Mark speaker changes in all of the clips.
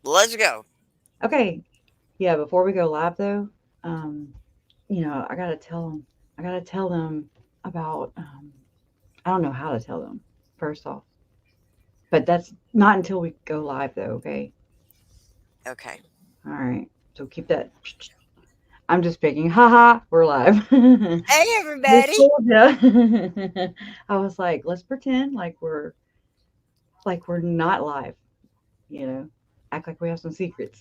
Speaker 1: Let's go.
Speaker 2: Okay. Yeah, before we go live though, um, I gotta tell them. I gotta tell them about. I don't know how to tell them. First off, but that's not until we go live though. Okay.
Speaker 1: Okay.
Speaker 2: All right. So keep that. I'm just picking. Haha, we're live.
Speaker 1: Hey,
Speaker 2: Just
Speaker 1: everybody.
Speaker 2: told ya. I was like, let's pretend like we're not live. You know, act like we have some secrets.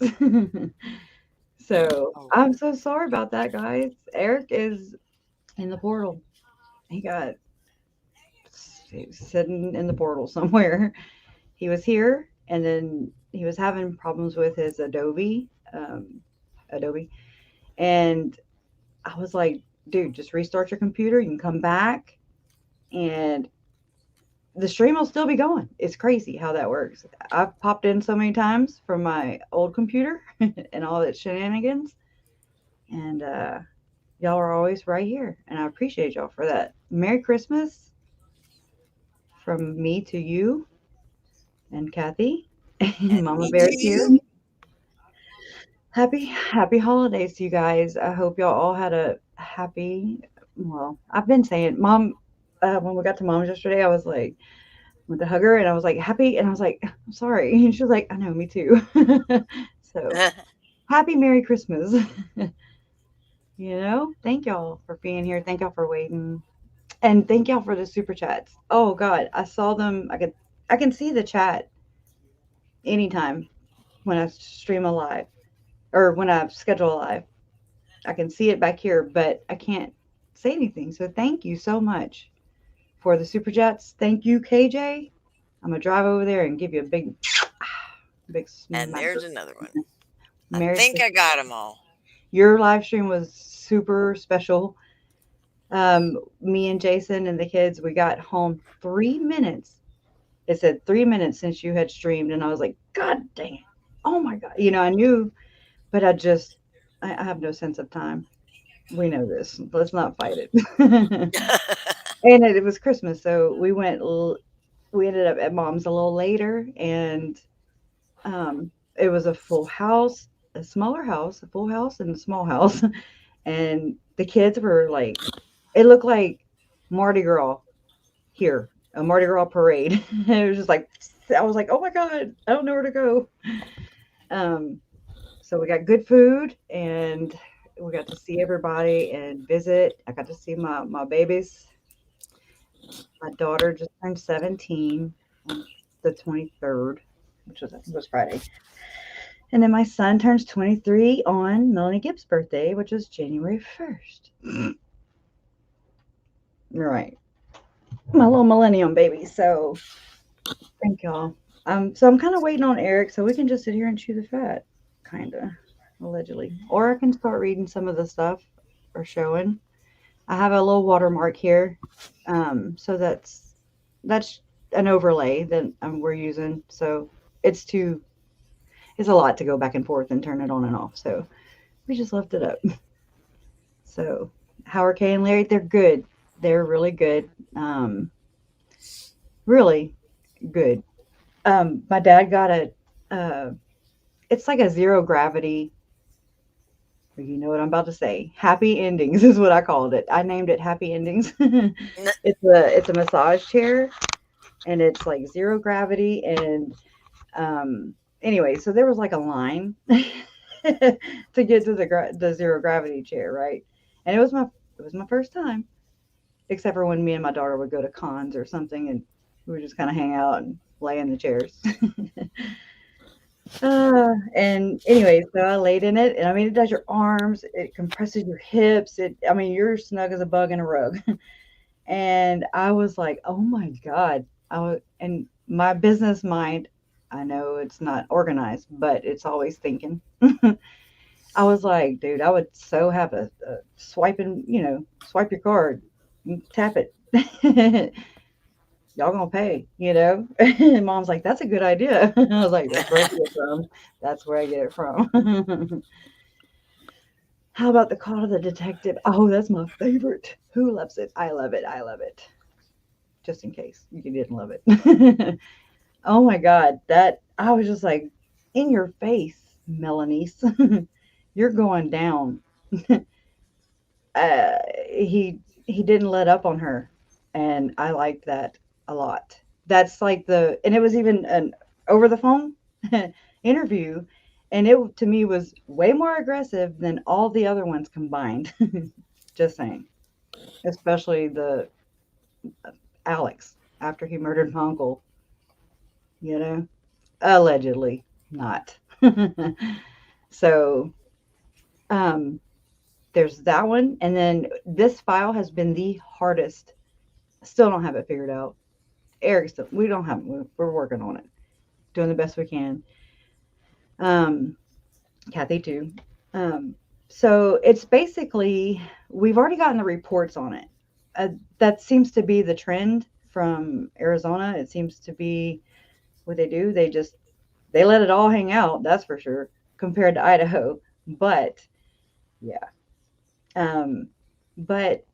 Speaker 2: So
Speaker 1: Oh,
Speaker 2: I'm so sorry about that, guys. Eric is in the portal. He got he was sitting in the portal somewhere. He was here, and then he was having problems with his Adobe, and I was like, dude, just restart your computer. You can come back, and the stream will still be going. It's crazy how that works. I've popped in so many times from my old computer and all that shenanigans, and y'all are always right here, and I appreciate y'all for that. Merry Christmas from me to you and Kathy.
Speaker 1: and
Speaker 2: Mama
Speaker 1: me to
Speaker 2: Bear's here.
Speaker 1: you.
Speaker 2: Happy holidays to you guys. I hope y'all all had a happy. Well, I've been saying, Mom. When we got to Mom's yesterday, I was like, went to hug her, and I was like happy, and I was like, I'm sorry, and she was like, I know, me too. So happy Merry Christmas. Thank y'all for being here. Thank y'all for waiting. And thank y'all for the super chats. Oh God, I saw them. I can see the chat anytime when I stream a live or when I schedule a live. I can see it back here, but I can't say anything. So thank you so much for the super chats. Thank you, KJ. I'm gonna drive over there and give you a big
Speaker 1: And
Speaker 2: smack.
Speaker 1: there's another one. I
Speaker 2: Merry
Speaker 1: think
Speaker 2: Christmas.
Speaker 1: I got them all.
Speaker 2: Your live stream was super special. Me and Jason and the kids, we got home 3 minutes. It said 3 minutes since you had streamed, and I was like, God dang it. Oh my God. I knew, but I have no sense of time. We know this. Let's not fight it. And it was Christmas, so we ended up at mom's a little later, and it was a full house, a smaller house, a full house, and a small house. And the kids were like, it looked like Mardi Gras here, a Mardi Gras parade. It was just like, I was like, oh my God, I don't know where to go. Um, so we got good food, and we got to see everybody and visit. I got to see my babies. My daughter just turned 17 on the 23rd, which was, I think, was Friday. And then my son turns 23 on Melanie Gibbs' birthday, which is January 1st. Right. My little millennium baby. So thank y'all. So I'm kind of waiting on Eric so we can just sit here and chew the fat, kind of, allegedly. Or I can start reading some of the stuff or showing. I have a little watermark here. So that's an overlay that we're using. So it's too it's a lot to go back and forth and turn it on and off. So we just left it up. So Howard K and Larry, they're good. They're really good. Really good. My dad got uh, it's like a zero gravity. You know what I'm about to say. Happy endings is what I called it. I named it Happy Endings. It's a massage chair, and it's like zero gravity. And anyway, so there was like a line to get to the zero gravity chair, right? And it was my first time, except for when me and my daughter would go to cons or something, and we would just kind of hang out and lay in the chairs. And anyway, so I laid in it, and I mean, it does your arms, it compresses your hips. I mean, you're snug as a bug in a rug. And I was like, oh my God. And my business mind, I know it's not organized, but it's always thinking. I was like, dude, I would so have a swipe your card, tap it. Y'all gonna pay. And mom's like, that's a good idea. I was like, that's where I get it from. That's where I get it from. How about the call to the detective? Oh, that's my favorite. Who loves it? I love it. I love it. Just in case you didn't love it. Oh my God. That I was just like, in your face, Melanie. You're going down. uh, he didn't let up on her, and I liked that a lot. That's like and it was even an over the phone interview, and it to me was way more aggressive than all the other ones combined. Just saying, especially the Alex after he murdered my uncle. You know, allegedly not. So, um, there's that one, and then this file has been the hardest. Still don't have it figured out. Eric, we don't have it. We're working on it, doing the best we can. Um, Kathy too. Um, so it's basically we've already gotten the reports on it. That seems to be the trend from Arizona. It seems to be what they do. They let it all hang out. That's for sure. Compared to Idaho, but yeah. Um, but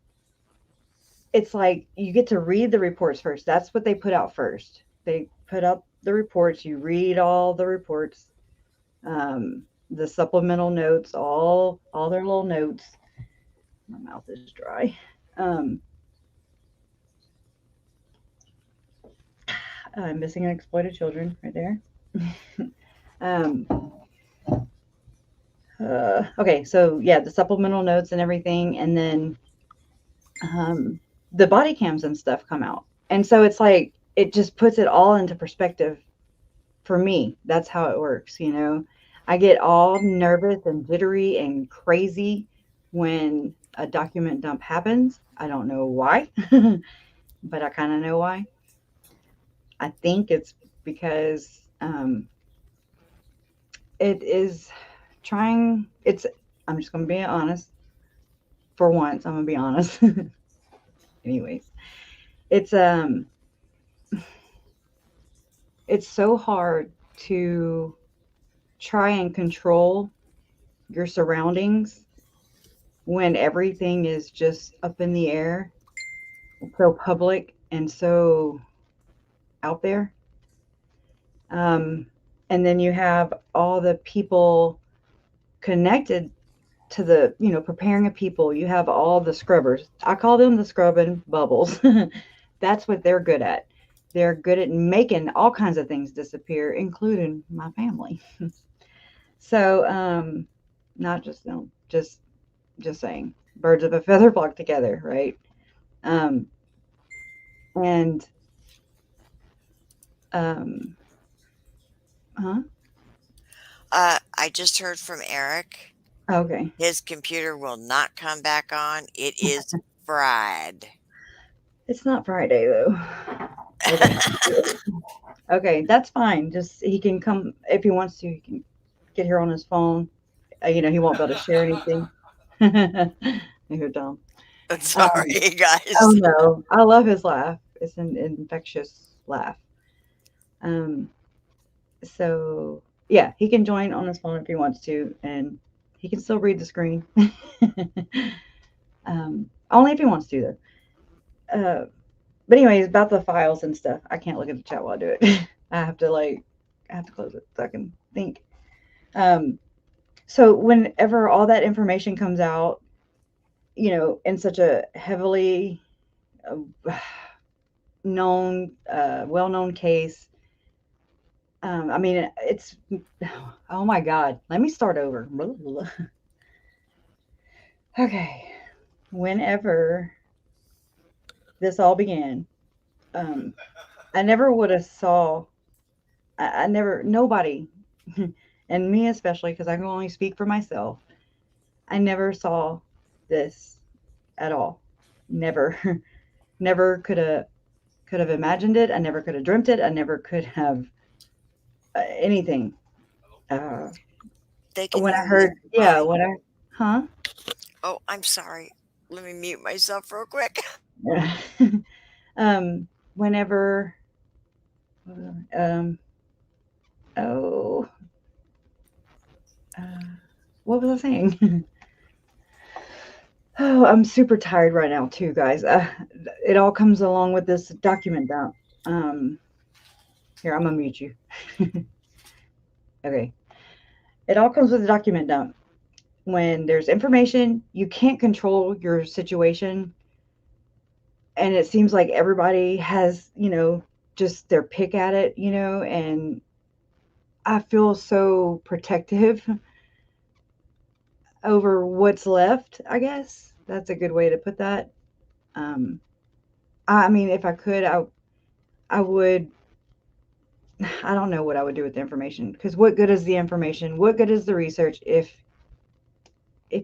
Speaker 2: it's like you get to read the reports first. That's what they put out first. They put out the reports. You read all the reports, the supplemental notes, all their little notes. My mouth is dry. Missing and exploited children, right there. um, okay, so yeah, the supplemental notes and everything, and then the body cams and stuff come out, and so it's like it just puts it all into perspective for me. That's how it works, you know. I get all nervous and jittery and crazy when a document dump happens. I don't know why, but I kind of know why. I think it's because it is trying. I'm just going to be honest. For once, I'm going to be honest. Anyways, it's it's so hard to try and control your surroundings when everything is just up in the air, so public and so out there. And then you have all the people connected to preparing a people. You have all the scrubbers. I call them the scrubbing bubbles. That's what they're good at. They're good at making all kinds of things disappear, including my family. So, not just them, just saying, birds of a feather flock together, right? Um, and um, huh?
Speaker 1: I just heard from Eric.
Speaker 2: Okay.
Speaker 1: His computer will not come back on. It is fried.
Speaker 2: It's not Friday though. Okay. Okay, that's fine. Just he can come if he wants to. He can get here on his phone. He won't be able to share anything. You're dumb.
Speaker 1: Sorry,
Speaker 2: Oh
Speaker 1: guys.
Speaker 2: no, I love his laugh. It's an infectious laugh. Um, so yeah, he can join on his phone if he wants to, and he can still read the screen. Only if he wants to, though. But anyways, about the files and stuff, I can't look at the chat while I do it. I have to close it so I can think. So whenever all that information comes out, in such a heavily known, well-known case, I mean, it's, oh my God, let me start over. Okay. Whenever this all began, I never would have I never, nobody, and me especially, because I can only speak for myself, I never saw this at all. Never, never could have imagined it. I never could have dreamt it. I never could have anything.
Speaker 1: They can
Speaker 2: When I
Speaker 1: hear
Speaker 2: heard,
Speaker 1: you.
Speaker 2: yeah, when I, huh?
Speaker 1: Oh, I'm sorry. Let me mute myself real quick.
Speaker 2: Whenever, um, oh, what was I saying? Oh, I'm super tired right now too, guys. It all comes along with this document dump. Here, I'm gonna mute you. Okay. It all comes with a document dump. When there's information, you can't control your situation, and it seems like everybody has, just their pick at it, and I feel so protective over what's left, I guess. That's a good way to put that. Um, I mean, if I could, I would. I don't know what I would do with the information, because what good is the information? What good is the research if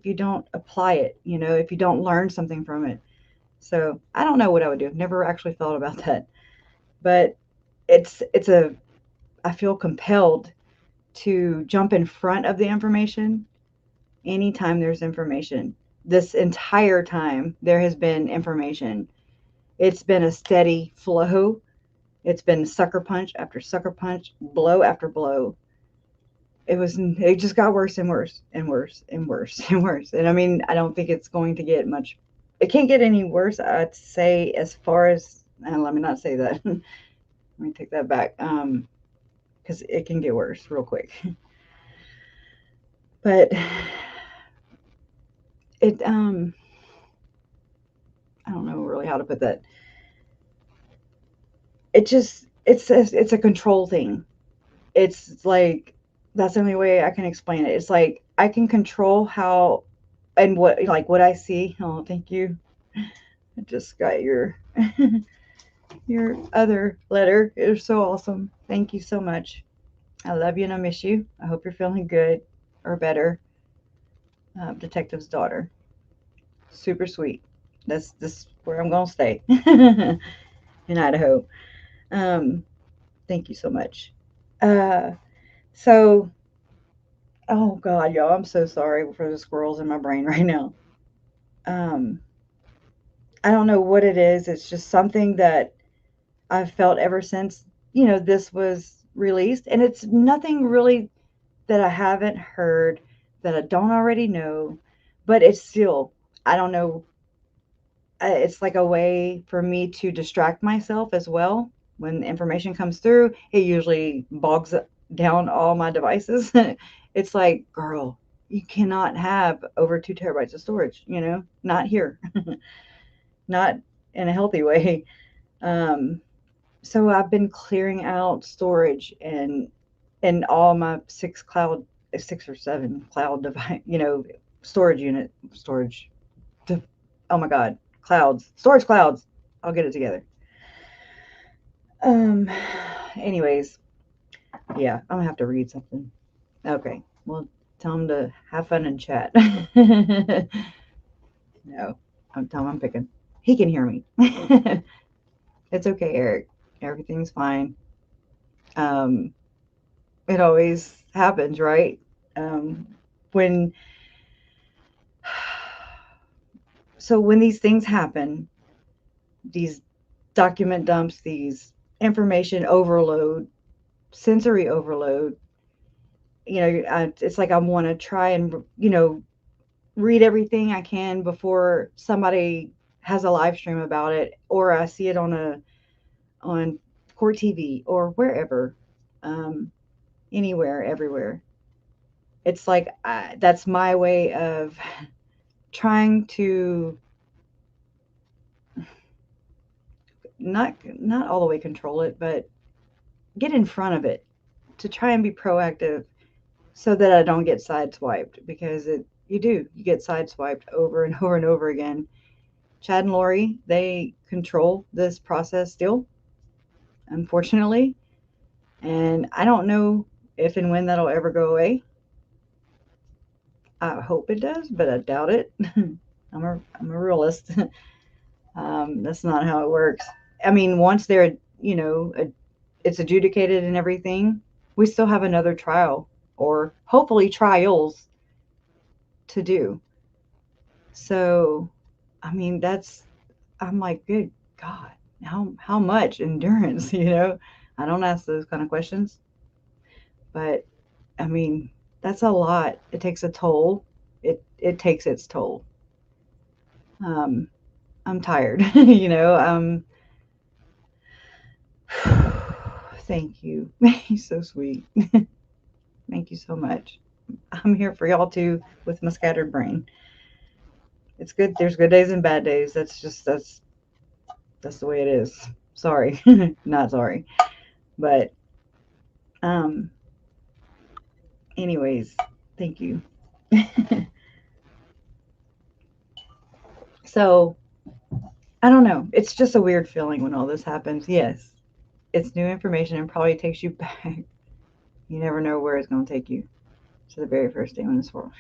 Speaker 2: you don't apply it? If you don't learn something from it. So I don't know what I would do. I've never actually thought about that, but it's a. I feel compelled to jump in front of the information anytime there's information. This entire time there has been information. It's been a steady flow. It's been sucker punch after sucker punch, blow after blow. It just got worse and worse and worse and worse and worse. And I mean, I don't think it's going to get much. It can't get any worse, I'd say, as far as, and let me not say that. Let me take that back. Because it can get worse real quick. But it I don't know really how to put that. It's a control thing. It's like, that's the only way I can explain it. It's like I can control how and what I see. Oh, thank you. I just got your other letter. It was so awesome. Thank you so much. I love you and I miss you. I hope you're feeling good or better. Detective's daughter. Super sweet. That's this where I'm gonna stay in Idaho. Um, Thank you so much. Uh, so, oh God, y'all, I'm so sorry for the squirrels in my brain right now. Um, I don't know what it is. It's just something that I've felt ever since, this was released. And it's nothing really that I haven't heard, that I don't already know, but it's still, I don't know. It's like a way for me to distract myself as well. When information comes through, it usually bogs down all my devices. It's like, girl, you cannot have over 2 terabytes of storage, not here, not in a healthy way. Um, so I've been clearing out storage and all my six or seven cloud device, storage unit, storage. Oh my God, storage clouds. I'll get it together. Um, Anyways, yeah, I'm gonna have to read something. Okay, well, tell him to have fun and chat. No, I'm telling him I'm picking. He can hear me. It's okay, Eric. Everything's fine. Um, it always happens, right? Um, when when these things happen, these document dumps, these information overload, sensory overload, it's like I want to try and, read everything I can before somebody has a live stream about it, or I see it on court TV or wherever, um, anywhere, everywhere. It's like that's my way of trying to not all the way control it, but get in front of it, to try and be proactive so that I don't get sideswiped, because you get sideswiped over and over and over again. Chad and Lori, they control this process still, unfortunately, and I don't know if and when that'll ever go away. I hope it does, but I doubt it. I'm a realist. That's not how it works. I mean, once it's adjudicated and everything, we still have another trial, or hopefully trials, to do. So, I mean, I'm like, good God, how much endurance, I don't ask those kind of questions, but I mean, that's a lot. It takes a toll. It takes its toll. Um, I'm tired, Thank you. He's so sweet. Thank you so much. I'm here for y'all too with my scattered brain. It's good. There's good days and bad days. That's the way it is. Sorry. Not sorry. But um anyways, thank you. So, I don't know. It's just a weird feeling when all this happens. Yes. It's new information and probably takes you back. You never know where it's going to take you to the very first day in this world.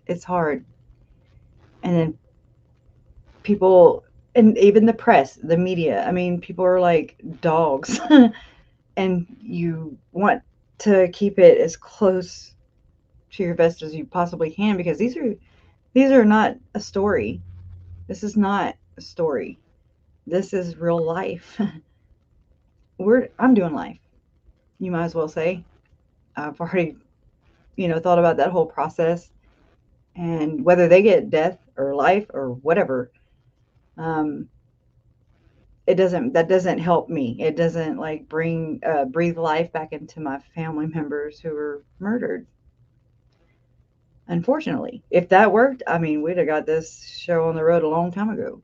Speaker 2: It's hard. And then people, and even the press, the media, I mean, people are like dogs. And you want to keep it as close to your vest as you possibly can because these are not a story. This is not a story. This is real life. I'm doing life. You might as well say. I've already, thought about that whole process and whether they get death or life or whatever. Um, that doesn't help me. It doesn't like breathe life back into my family members who were murdered. Unfortunately, if that worked, I mean, we'd have got this show on the road a long time ago.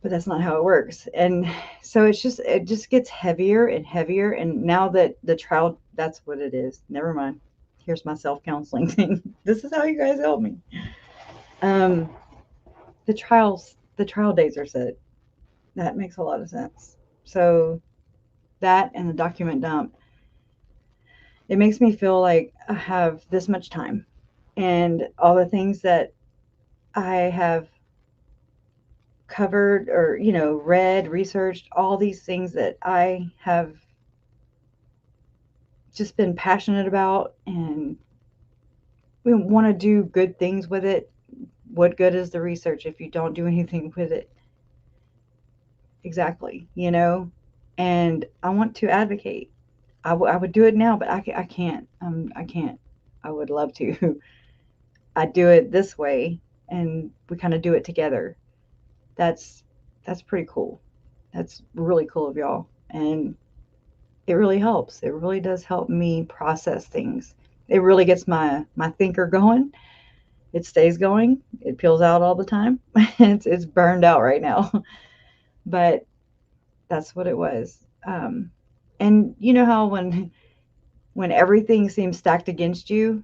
Speaker 2: But that's not how it works. And so it just gets heavier and heavier. And now that the trial, that's what it is. Never mind. Here's my self counseling thing. This is how you guys help me. Um, the trial dates are set. That makes a lot of sense. So that and the document dump, it makes me feel like I have this much time and all the things that I have covered or read, researched, all these things that I have just been passionate about and we want to do good things with it. What good is the research if you don't do anything with it? Exactly. And I want to advocate. I would do it now, but I can't. I can't. I would love to. I do it this way, and we kind of do it together. That's that's pretty cool. That's really cool of y'all, and it really helps. It really does help me process things. It really gets my thinker going. It stays going. It peels out all the time. It's burned out right now, but that's what it was. And you know how when everything seems stacked against you,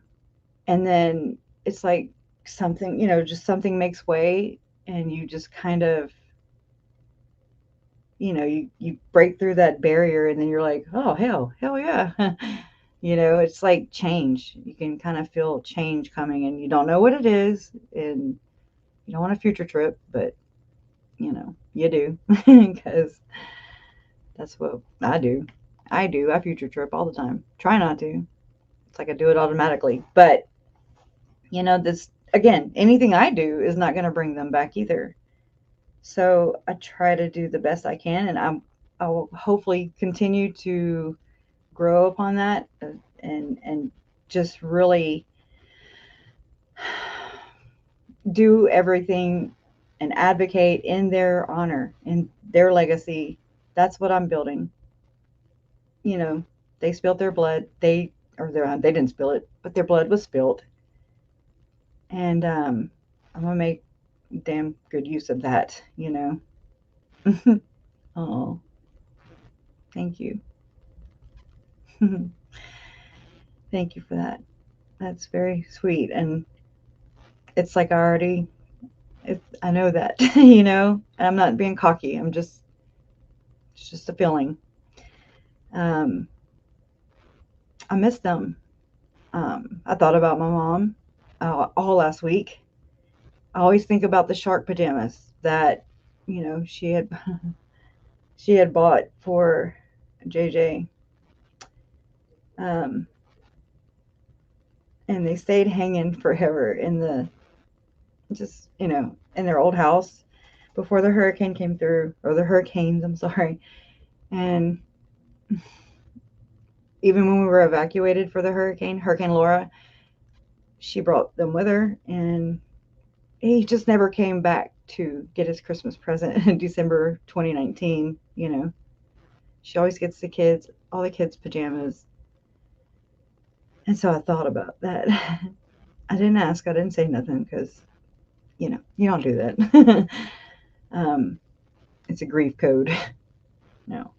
Speaker 2: and then it's like something, just something makes way, and you just kind of, you break through that barrier, and then you're like, oh hell yeah. It's like change. You can kind of feel change coming, and you don't know what it is, and you don't want a future trip, but you do because that's what I do. I future trip all the time. Try not to. It's like I do it automatically. But, this, again, anything I do is not going to bring them back either. So I try to do the best I can, and I will hopefully continue to grow upon that and just really do everything and advocate in their honor, in their legacy. That's what I'm building. you know, they spilled their blood. They didn't spill it, but their blood was spilled. And I'm gonna make damn good use of that. Oh, thank you. Thank you for that. That's very sweet. And it's like I know that, and I'm not being cocky. It's just a feeling. Um, I miss them. I thought about my mom all last week. I always think about the shark pajamas that she had she had bought for JJ, um, and they stayed hanging forever in the just in their old house before the hurricane came through, or the hurricanes. I'm sorry, and even when we were evacuated for the Hurricane Laura, she brought them with her, and he just never came back to get his Christmas present in December 2019. She always gets all the kids' pajamas. And so I thought about that. I didn't ask, I didn't say nothing because, you don't do that. um, it's a grief code. No.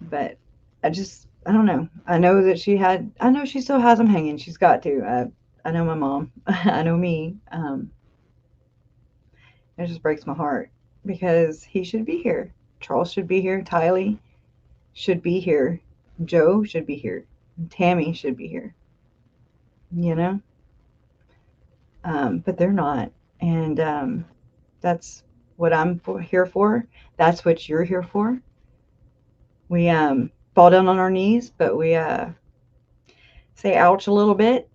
Speaker 2: But I don't know. I know she still has them hanging. She's got to. I know my mom. I know me. It just breaks my heart because he should be here. Charles should be here. Tylee should be here. Joe should be here. Tammy should be here. You know? But they're not. And that's what here for. That's what you're here for. We fall down on our knees, but we say ouch a little bit,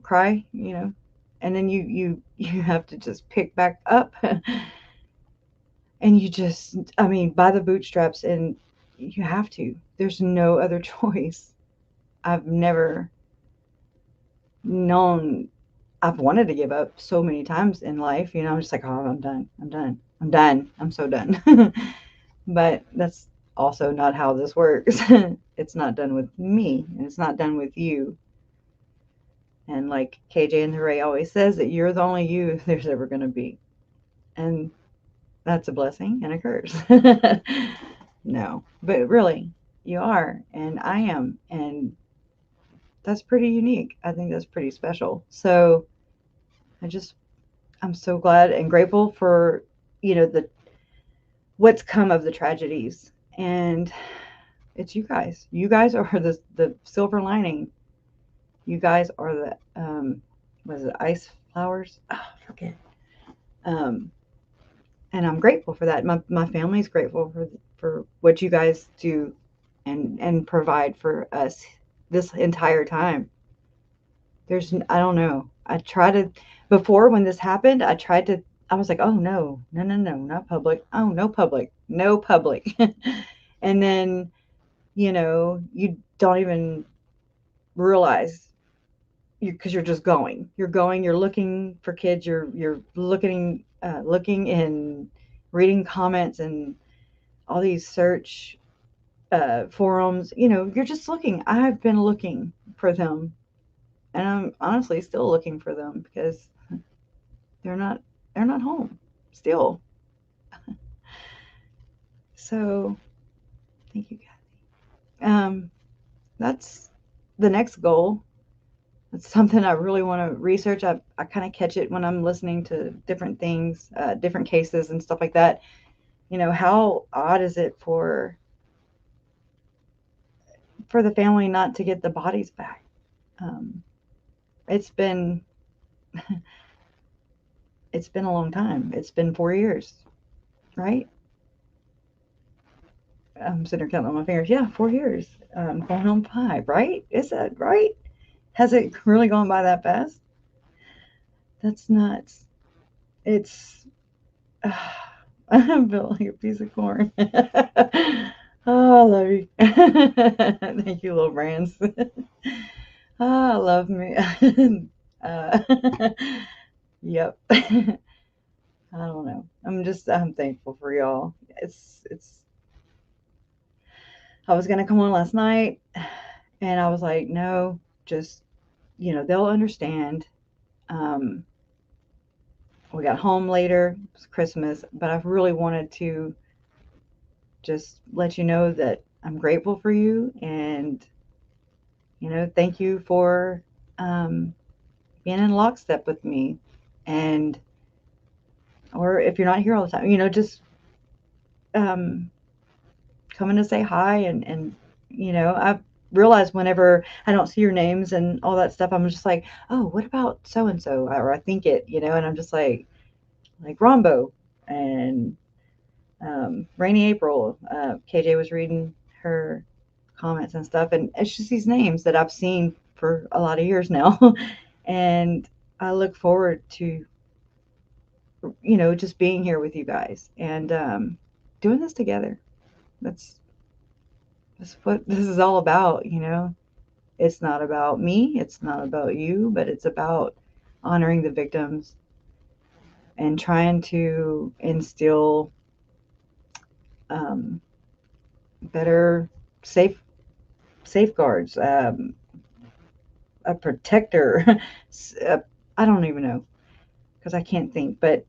Speaker 2: cry, and then you have to just pick back up and I mean, by the bootstraps, and you have to. There's no other choice. I've never known I've wanted to give up so many times in life, I'm just like, oh, I'm done. I'm done. I'm done. I'm so done. But that's also not how this works. It's not done with me, and it's not done with you. And like KJ and Hooray always says, that you're the only you there's ever going to be. And that's a blessing and a curse. No, but really, you are, and I am. And that's pretty unique. I think that's pretty special. So I'm so glad and grateful for, the what's come of the tragedies. And it's you guys. You guys are the silver lining. You guys are the was it ice flowers? Oh, I forget. Um, and I'm grateful for that. My family's grateful for what you guys do and provide for us this entire time. I don't know. I try to Before when this happened, I was like, oh no, no, no, no, not public. Oh, no public, no public. And then you don't even realize because you're just going. You're looking for kids. You're looking and reading comments and all these search forums. You're just looking. I've been looking for them, and I'm honestly still looking for them because they're not they're not home still. So thank you, Kathy. That's the next goal. It's something I really want to research. I kind of catch it when I'm listening to different things, different cases and stuff like that. How odd is it for the family not to get the bodies back? Um, it's been it's been a long time. It's been 4 years, right? I'm sitting here counting on my fingers. Yeah, 4 years. Going on 5, right? Is that right? Has it really gone by that fast? That's nuts. It's I'm built like a piece of corn. Oh, I love you. Thank you, little brands. Oh, I love me. uh, yep. I don't know. I'm thankful for y'all. It's. I was gonna come on last night, and I was like, no, just they'll understand. Um, we got home later. It was Christmas, but I really wanted to just let you know that I'm grateful for you, and thank you for um, being in lockstep with me, and or if you're not here all the time, just um, coming to say hi, and I realize whenever I don't see your names and all that stuff, I'm just like, oh, what about so and so, or I think it, and I'm just like Rombo and Rainy April. KJ was reading her comments and stuff, and it's just these names that I've seen for a lot of years now, and I look forward to just being here with you guys and doing this together. That's that's what this is all about. It's not about me, it's not about you, but it's about honoring the victims and trying to instill um, better safe safeguards, a protector. uh, I don't even know because I can't think, but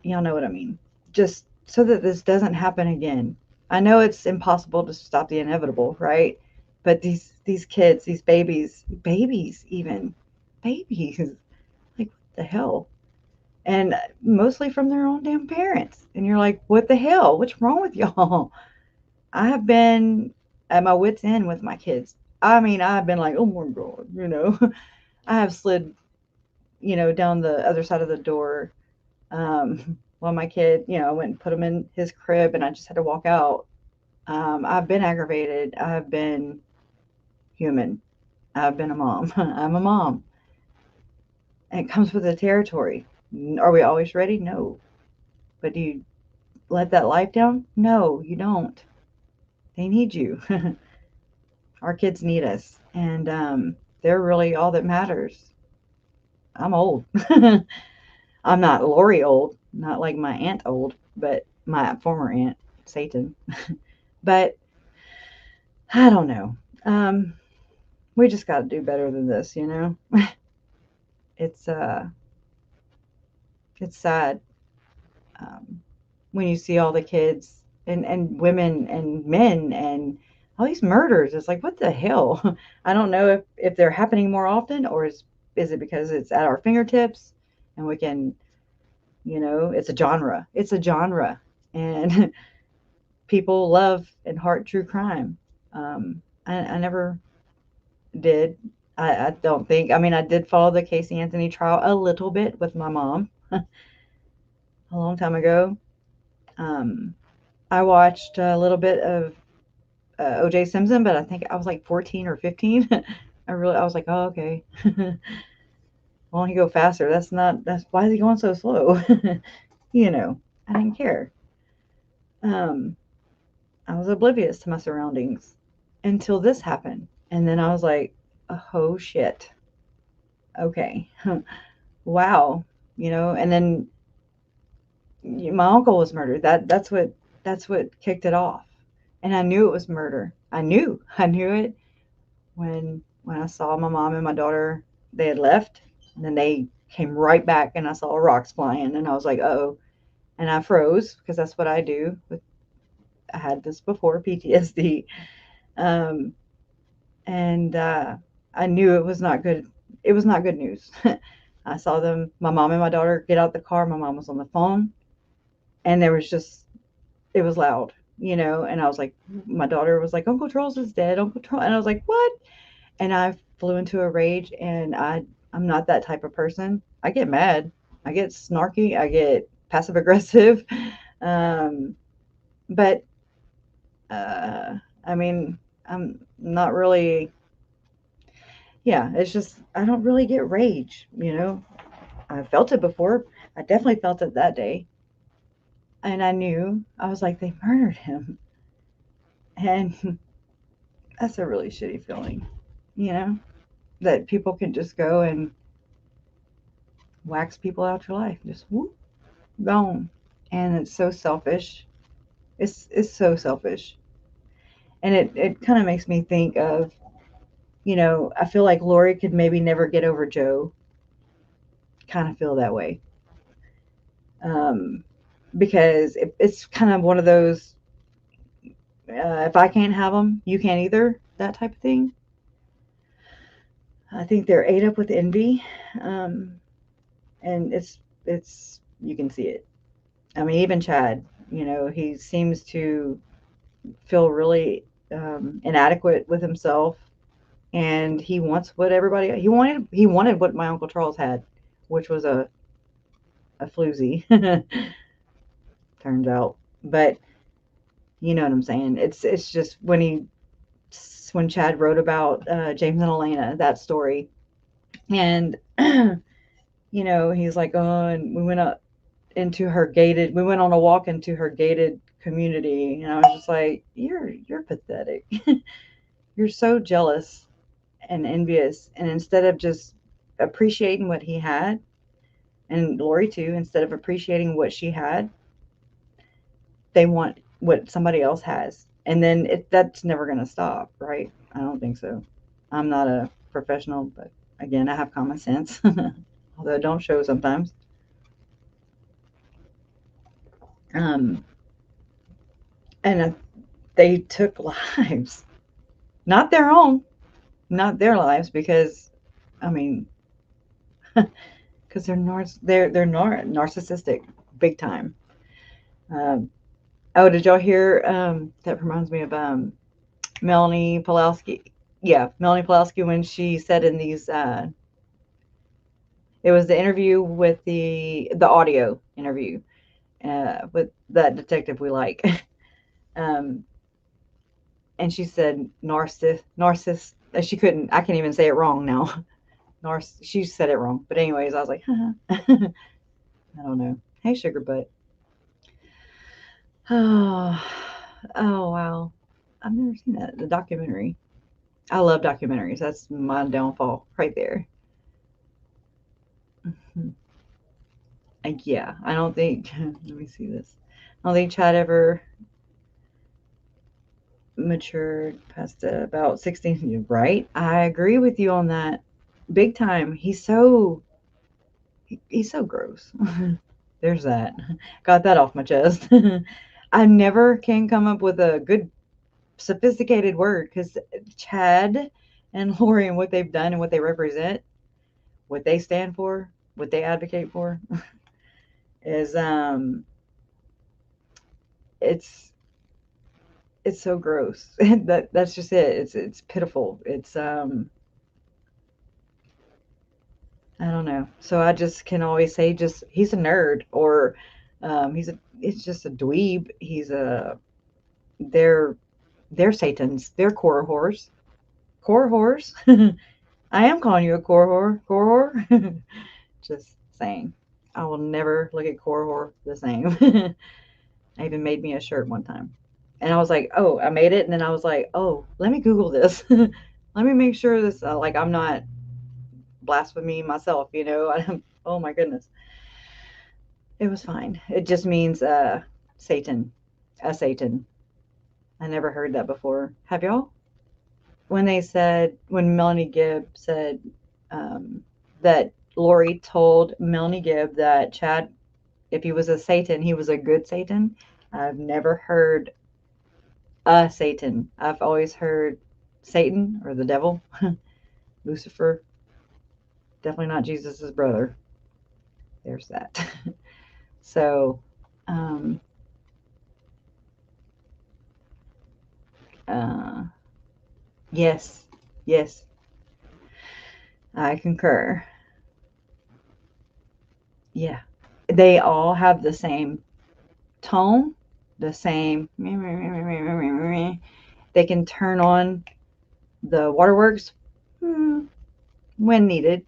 Speaker 2: y'all know what I mean. Just so that this doesn't happen again. I know it's impossible to stop the inevitable, right? But these kids, these babies even, babies, like what the hell? And mostly from their own damn parents. And you're like, what the hell? What's wrong with y'all? I have been at my wits' end with my kids. I mean, I've been like, oh my god, I have slid, down the other side of the door. While my kid, I went and put him in his crib, and I just had to walk out. I've been aggravated. I've been human. I've been a mom. I'm a mom, and it comes with the territory. Are we always ready? No. But do you let that life down? No, you don't. They need you. Our kids need us, and they're really all that matters. I'm old. I'm not Lori old, not like my aunt old, but my former aunt, Satan. But I don't know. Um, we just got to do better than this. It's it's sad, um, when you see all the kids and women and men and all these murders. It's like, what the hell? I don't know if they're happening more often, or is it because it's at our fingertips and we can, it's a genre. It's a genre, and people love and heart true crime. I never did. I don't think. I mean, I did follow the Casey Anthony trial a little bit with my mom a long time ago. Um, I watched a little bit of O.J. Simpson, but I think I was like 14 or 15. I was like, oh, okay. Why don't he go faster? Why is he going so slow? you know, I didn't care. Um, I was oblivious to my surroundings until this happened. And then I was like, oh shit. Okay. wow. And then my uncle was murdered. That's what kicked it off. And I knew it was murder. I knew it when I saw my mom and my daughter. They had left, and then they came right back, and I saw rocks flying, and I was like, oh. And I froze because that's what I do. I had this before, PTSD. Um, and I knew it was not good. It was not good news. I saw them, my mom and my daughter, get out the car. My mom was on the phone, and it was loud, and I was like, my daughter was like, Uncle Charles is dead, Uncle Charles. And I was like, what? And I flew into a rage, and I'm not that type of person. I get mad. I get snarky. I get passive aggressive. Um, but, I mean, I'm not really, yeah, it's just, I don't really get rage. I felt it before. I definitely felt it that day. And I was like, they murdered him. And that's a really shitty feeling, you know, that people can just go and wax people out your life, just whoop, gone. And it's so selfish. It's so selfish. And it kind of makes me think of, I feel like Lori could maybe never get over Joe. Kind of feel that way. Um, because it's kind of one of those, if I can't have them, you can't either, that type of thing. I think they're ate up with envy. Um, and it's you can see it. I mean, even Chad, he seems to feel really inadequate with himself, and he wants what everybody he wanted what my uncle Charles had, which was a floozy. Turns out, but you know what I'm saying. It's just when Chad wrote about James and Elena, that story, and he's like, oh, and we went on a walk into her gated community, and I was just like, you're pathetic. You're so jealous and envious, and instead of just appreciating what he had, and Lori too, instead of appreciating what she had, they want what somebody else has. And then that's never going to stop, right? I don't think so. I'm not a professional, but again, I have common sense, although I don't show sometimes. Um, and they took lives, not their own, not their lives, because I mean, because they're narcissistic, big time. Um, oh, did y'all hear? That reminds me of Melanie Pulowski. Yeah, Melanie Pulowski, when she said in these, it was the interview with the audio interview with that detective we like. um, and she said narciss. She couldn't. I can't even say it wrong now. She said it wrong. But anyways, I was like, I don't know. Hey, sugar butt. Oh, oh wow. I've never seen that. The documentary. I love documentaries. That's my downfall right there. Yeah, I don't think. Let me see this. I don't think Chad ever matured past about 16. Right? I agree with you on that. Big time. He's so gross. There's that. Got that off my chest. I never can come up with a good sophisticated word because Chad and Lori and what they've done and what they represent, what they stand for, what they advocate for, is it's it's so gross. That's just it. It's pitiful. It's I don't know. So I just can always say just he's a nerd or it's just a dweeb. He's a they're they're Satan's. They're core whores. Core whores. I am calling you a core whore. Core whore. Just saying. I will never look at core whore the same. I even made me a shirt one time. And I was like, oh, I made it. And then I was like, oh, let me Google this. Let me make sure this, like, I'm not blasphemy myself, you know? Oh my goodness. It was fine. It just means Satan, a Satan. I never heard that before. Have y'all? When Melanie Gibb said that Lori told Melanie Gibb that Chad, if he was a Satan, he was a good Satan. I've never heard a Satan. I've always heard Satan or the devil, Lucifer. Definitely not Jesus's brother. There's that. So, um, uh, yes, yes, I concur. Yeah, they all have the same tone, the same. They can turn on the waterworks when needed.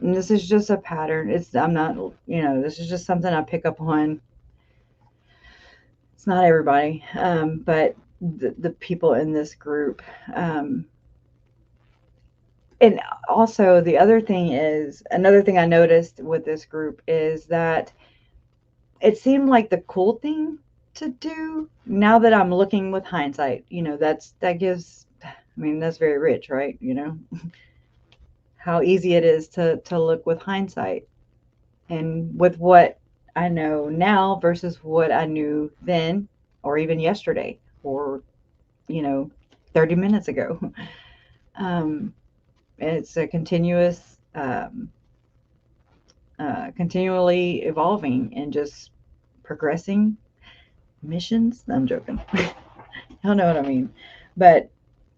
Speaker 2: And this is just a pattern. I'm not, this is just something I pick up on. It's not everybody, but the people in this group. And also, another thing I noticed with this group is that it seemed like the cool thing to do now that I'm looking with hindsight. That's very rich, right? How easy it is to look with hindsight and with what I know now versus what I knew then or even yesterday or, you know, 30 minutes ago. Um, it's a continually evolving and just progressing missions. I'm joking. I don't know what I mean. But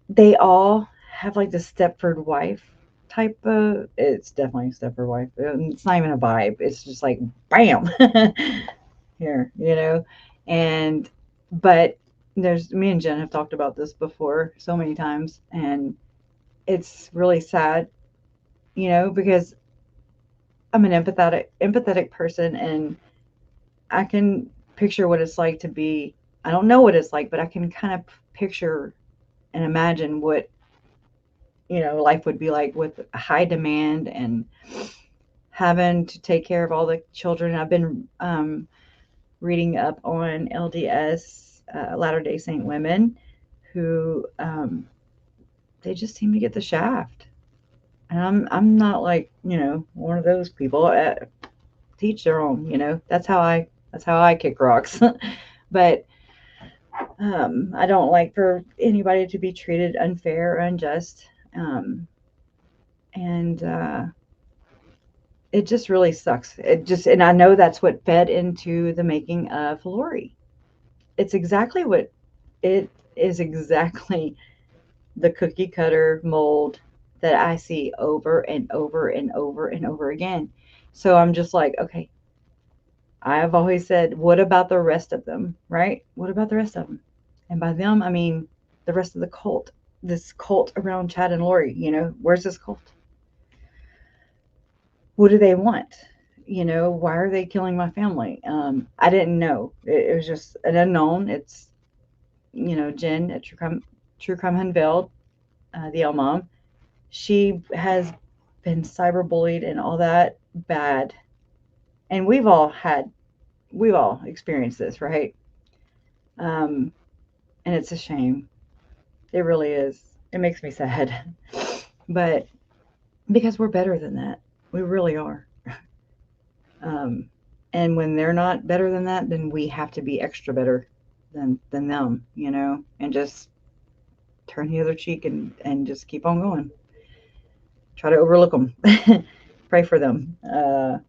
Speaker 2: they all have like the Stepford wife type of. It's definitely Stepford wife. It's not even a vibe. It's just like bam, here, and but there's me and Jen have talked about this before so many times, and it's really sad, because I'm an empathetic person, and I can picture what it's like to be. I don't know what it's like, but I can kind of picture and imagine what life would be like with high demand and having to take care of all the children. I've been reading up on LDS, Latter Day Saint women, who they just seem to get the shaft. And I'm not like, one of those people. Teach their own, that's how I kick rocks. But I don't like for anybody to be treated unfair or unjust. And it just really sucks. And I know that's what fed into the making of Lori. It's exactly what it is, exactly the cookie cutter mold that I see over and over and over and over again. So I'm just like, okay, I've always said, what about the rest of them, right? What about the rest of them? And by them, I mean the rest of the cult. This cult around Chad and Lori, where's this cult? What do they want? Why are they killing my family? I didn't know. It was just an unknown. It's, Jen at True Crime Unveiled, the L mom. She has been cyberbullied and all that bad. And we've all experienced this, right? Um, and it's a shame. It really is. It makes me sad. But because we're better than that, we really are. Um, and when they're not better than that, then we have to be extra better than them, and just turn the other cheek and just keep on going. Try to overlook them. Pray for them. I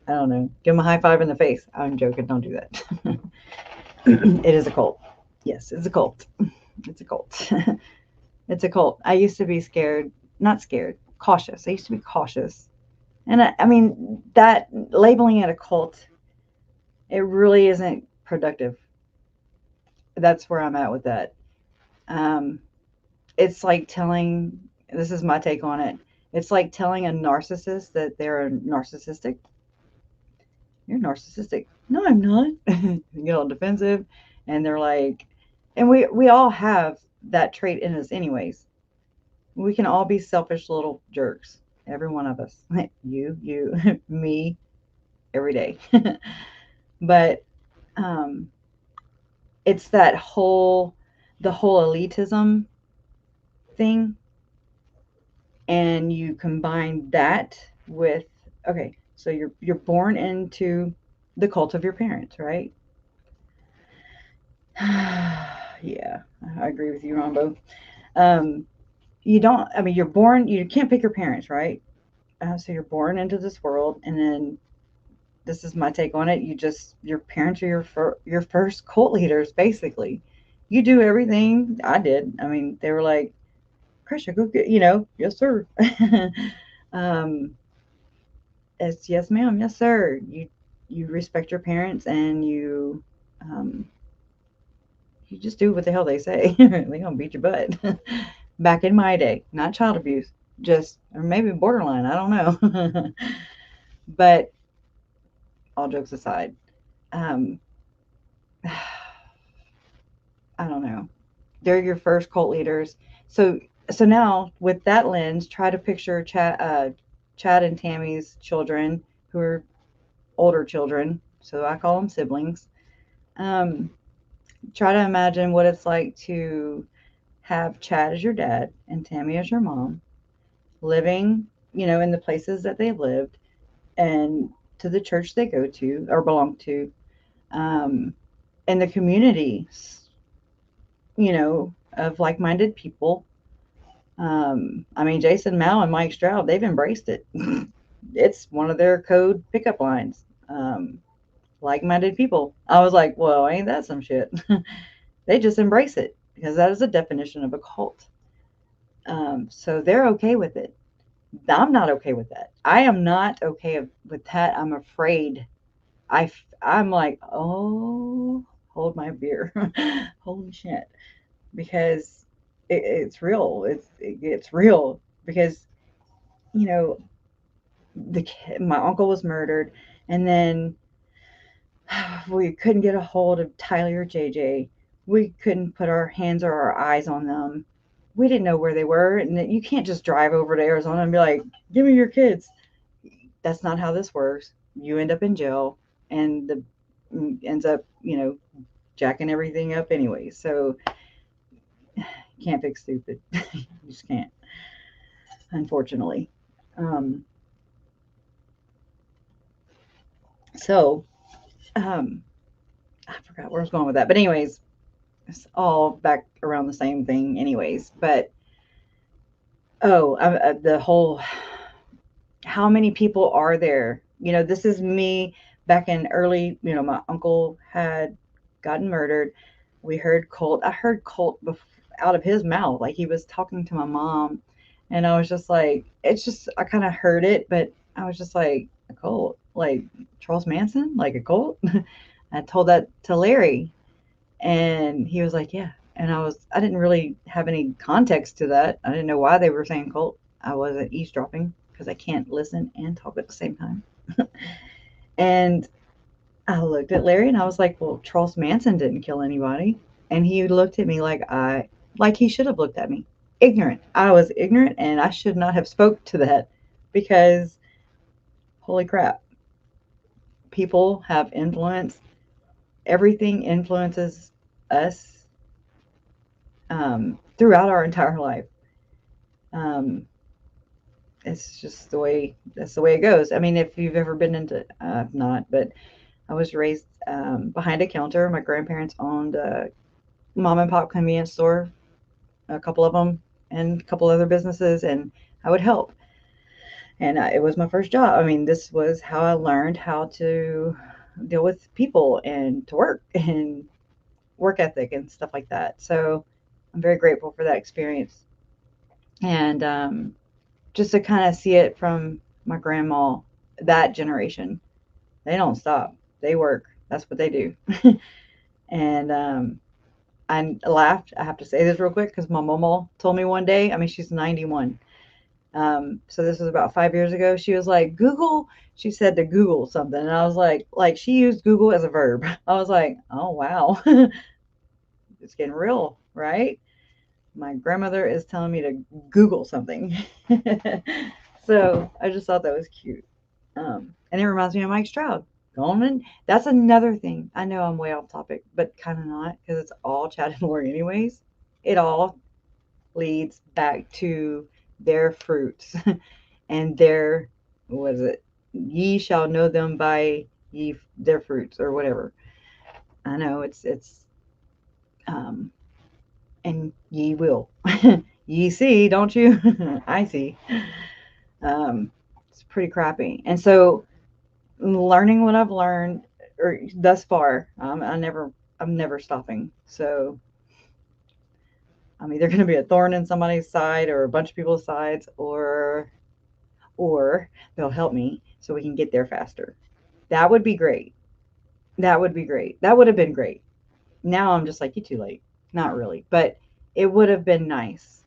Speaker 2: don't know. Give them a high five in the face. I'm joking. Don't do that. It is a cult. Yes, it's a cult. It's a cult. It's a cult. I used to be scared, not scared, cautious. I used to be cautious. And I mean, that labeling it a cult, it really isn't productive. That's where I'm at with that. Um, it's like telling, this is my take on it. It's like telling a narcissist that they're narcissistic. You're narcissistic. No, I'm not. You get all defensive, and they're like, and we all have that trait in us, anyways. We can all be selfish little jerks. Every one of us. You, me, every day. But um, it's the whole elitism thing, and you combine that with, okay, so you're born into the cult of your parents, right? Yeah, I agree with you, Rombo. Um, you don't. I mean, you're born. You can't pick your parents, right? So you're born into this world, and then this is my take on it. Your parents are your first cult leaders, basically. You do everything. I did. I mean, they were like, "Krisha, go get," yes, sir. um, it's yes, ma'am, yes, sir. You respect your parents, and um, you just do what the hell they say. They're gonna beat your butt. Back in my day, not child abuse, just or maybe borderline. I don't know. But all jokes aside, um, I don't know. They're your first cult leaders. So now with that lens, try to picture Chad and Tammy's children, who are older children. So I call them siblings. Um, Try to imagine what it's like to have Chad as your dad and Tammy as your mom, living, in the places that they lived, and to the church they go to or belong to, um, and the community, of like-minded people. I mean, Jason Mao and Mike Stroud, they've embraced it. It's one of their code pickup lines. Like-minded people. I was like, well, ain't that some shit? They just embrace it because that is a definition of a cult. So they're okay with it. I'm not okay with that. I am not okay with that. I'm afraid. I'm like, oh, hold my beer. Holy shit. Because it's real. It's real because, you know, my uncle was murdered, and then we couldn't get a hold of Tylee or JJ. We couldn't put our hands or our eyes on them. We didn't know where they were, and you can't just drive over to Arizona and be like, "Give me your kids." That's not how this works. You end up in jail, and ends up, jacking everything up anyway. So You can't fix stupid. You just can't, unfortunately. Um, so, um, I forgot where I was going with that. But, anyways, it's all back around the same thing, anyways. But, the whole how many people are there? This is me back in early, my uncle had gotten murdered. We heard Colt. I heard Colt out of his mouth. Like he was talking to my mom. And I was just like, it's just, I kind of heard it, but I was just like, a Colt? Like Charles Manson? Like a Colt? I told that to Larry. And he was like, yeah. And I didn't really have any context to that. I didn't know why they were saying cult. I wasn't eavesdropping because I can't listen and talk at the same time. And I looked at Larry and I was like, well, Charles Manson didn't kill anybody. And he looked at me like he should have looked at me. Ignorant. I was ignorant and I should not have spoke to that because holy crap, people have influence. Everything influences us throughout our entire life. Um, it's just that's the way it goes. I mean, if you've ever been into, not, but I was raised behind a counter. My grandparents owned a mom and pop convenience store, a couple of them, and a couple other businesses, and I would help. And it was my first job. I mean, this was how I learned how to deal with people and to work and work ethic and stuff like that. So I'm very grateful for that experience. And just to kind of see it from my grandma, that generation, they don't stop. They work. That's what they do. And I laughed. I have to say this real quick because my mama told me one day. I mean, she's 91. So this was about 5 years ago. She was like, Google. She said to Google something, and I was like she used Google as a verb. I was like, oh wow, it's getting real, right? My grandmother is telling me to Google something. So I just thought that was cute. And it reminds me of Mike Stroud. Going That's another thing. I know I'm way off topic, but kind of not because it's all Chad and Lori, anyways. It all leads back to their fruits and their, what is it? Ye shall know them by their fruits or whatever. I know um, and ye will. Ye see, don't you? I see. It's pretty crappy. And so learning what I've learned or thus far, I'm never stopping. So I'm either going to be a thorn in somebody's side or a bunch of people's sides, or they'll help me so we can get there faster. That would be great. That would be great. That would have been great. Now I'm just like, you too late. Not really, but it would have been nice.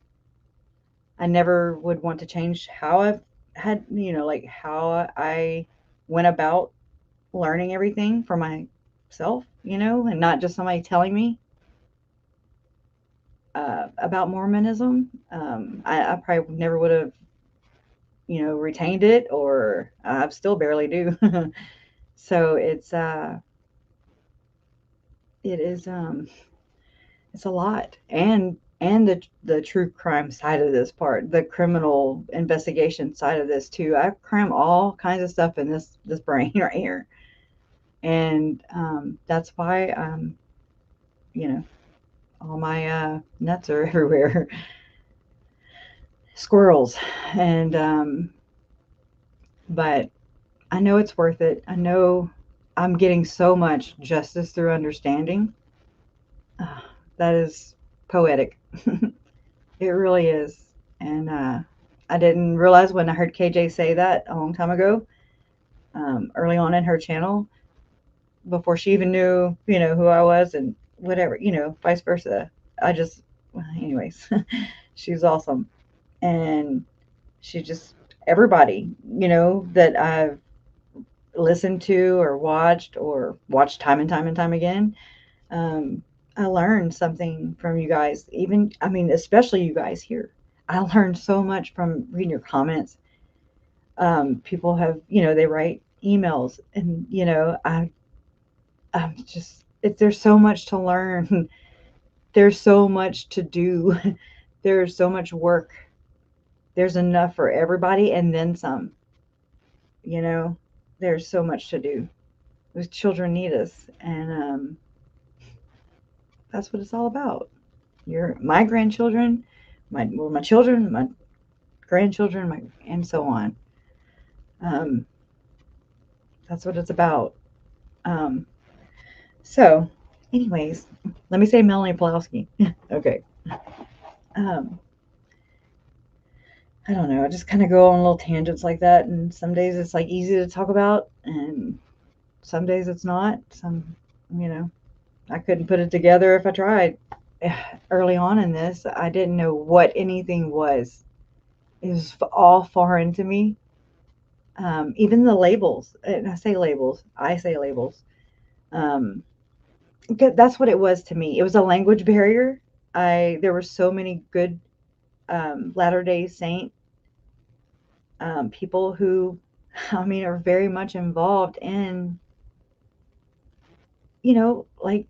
Speaker 2: I never would want to change how I've had, like how I went about learning everything for myself, and not just somebody telling me about Mormonism. I probably never would have, retained it, or I still barely do. So it is it's a lot, and the true crime side of this part, the criminal investigation side of this too. I cram all kinds of stuff in this brain right here, and that's why you know all my nuts are everywhere. Squirrels. And but I know it's worth it. I know I'm getting so much justice through understanding. uh, that is poetic. It really is. And I didn't realize when I heard KJ say that a long time ago, early on in her channel, before she even knew, who I was and whatever, vice versa. I just, well, anyways, she's awesome. And she just, everybody, that I've listened to or watched time and time and time again, um, I learned something from you guys. Even, I mean, especially you guys here. I learned so much from reading your comments. People have, they write emails, and I'm just, there's so much to learn. there's so much to do. There's so much work. There's enough for everybody and then some, you know. There's so much to do. Those children need us, and that's what it's all about. My grandchildren, my children, my grandchildren, and so on. Um, that's what it's about. Um, so, anyways, let me say Melanie Pulowski. Okay. Um, I don't know. I just kind of go on little tangents like that, and some days it's like easy to talk about, and some days it's not. You know, I couldn't put it together if I tried. Early on in this, I didn't know what anything was. It was all foreign to me. Even the labels, and I say labels. Um, that's what it was to me. It was a language barrier. There were so many good Latter Day Saint people who, I mean, are very much involved in, like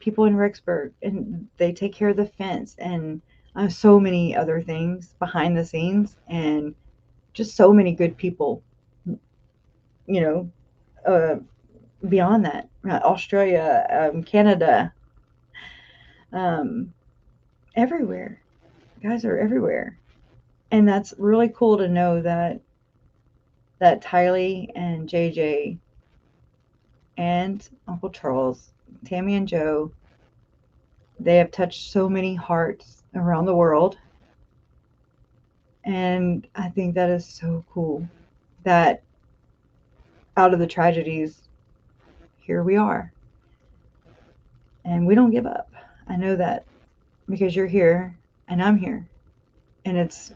Speaker 2: people in Rexburg, and they take care of the fence and so many other things behind the scenes, and just so many good people, you know, uh, beyond that. Australia, Canada, um, everywhere. Guys are everywhere. And that's really cool to know that Tylee and JJ and Uncle Charles, Tammy and Joe, they have touched so many hearts around the world. And I think that is so cool that out of the tragedies, here we are. And we don't give up. I know that because you're here and I'm here. And it's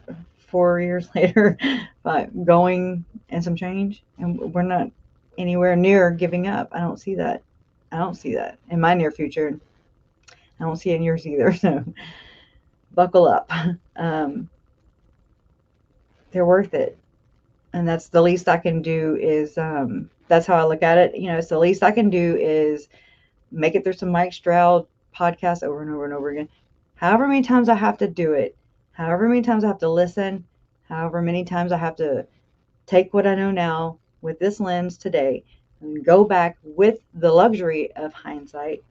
Speaker 2: 4 years later, but going and some change. And we're not anywhere near giving up. I don't see that. I don't see that in my near future. I don't see it in yours either. So buckle up. Um, they're worth it. And that's the least I can do is, that's how I look at it. It's the least I can do is make it through some Mike Stroud podcasts over and over and over again. However many times I have to do it, however many times I have to listen, however many times I have to take what I know now with this lens today and go back with the luxury of hindsight.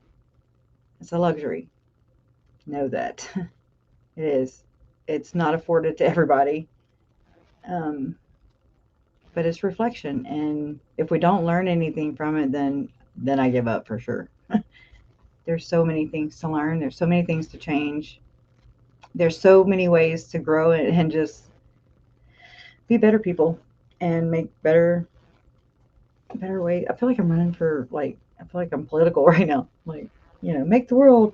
Speaker 2: It's a luxury. Know that. It is. It's not afforded to everybody. Um, but it's reflection. And if we don't learn anything from it, then I give up for sure. There's so many things to learn. There's so many things to change. There's so many ways to grow and just be better people and make better way. I feel like I'm running for I feel like I'm political right now. Like, make the world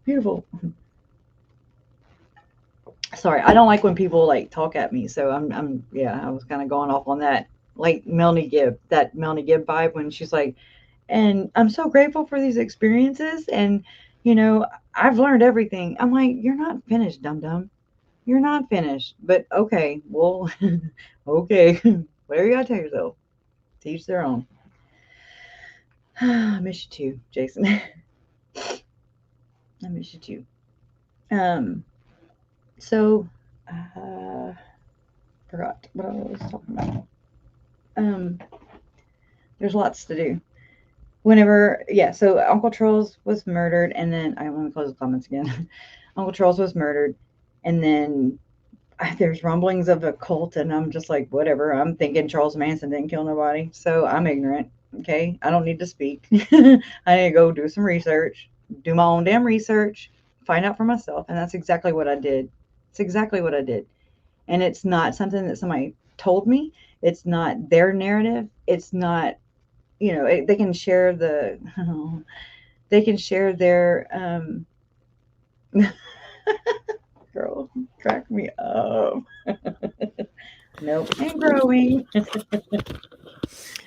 Speaker 2: beautiful. Sorry, I don't like when people like talk at me. So yeah, I was kind of going off on that. Like that Melanie Gibb vibe when she's like, and I'm so grateful for these experiences, and you know, I've learned everything. I'm like, you're not finished, dum dum. You're not finished. But okay, well, okay, whatever you gotta tell yourself. Teach their own. I miss you too, Jason. I miss you too. Um, so forgot what I was talking about. Um, there's lots to do. So Uncle Charles was murdered, and then I want to close the comments again. Uncle Charles was murdered, and then there's rumblings of a cult, and I'm just like, whatever. I'm thinking Charles Manson didn't kill nobody, so I'm ignorant. Okay, I don't need to speak. I need to go do some research, do my own damn research, find out for myself, and that's exactly what I did. It's exactly what I did, and it's not something that somebody told me. It's not their narrative. It's not, they can share they can share their girl, crack me up. Nope, and growing.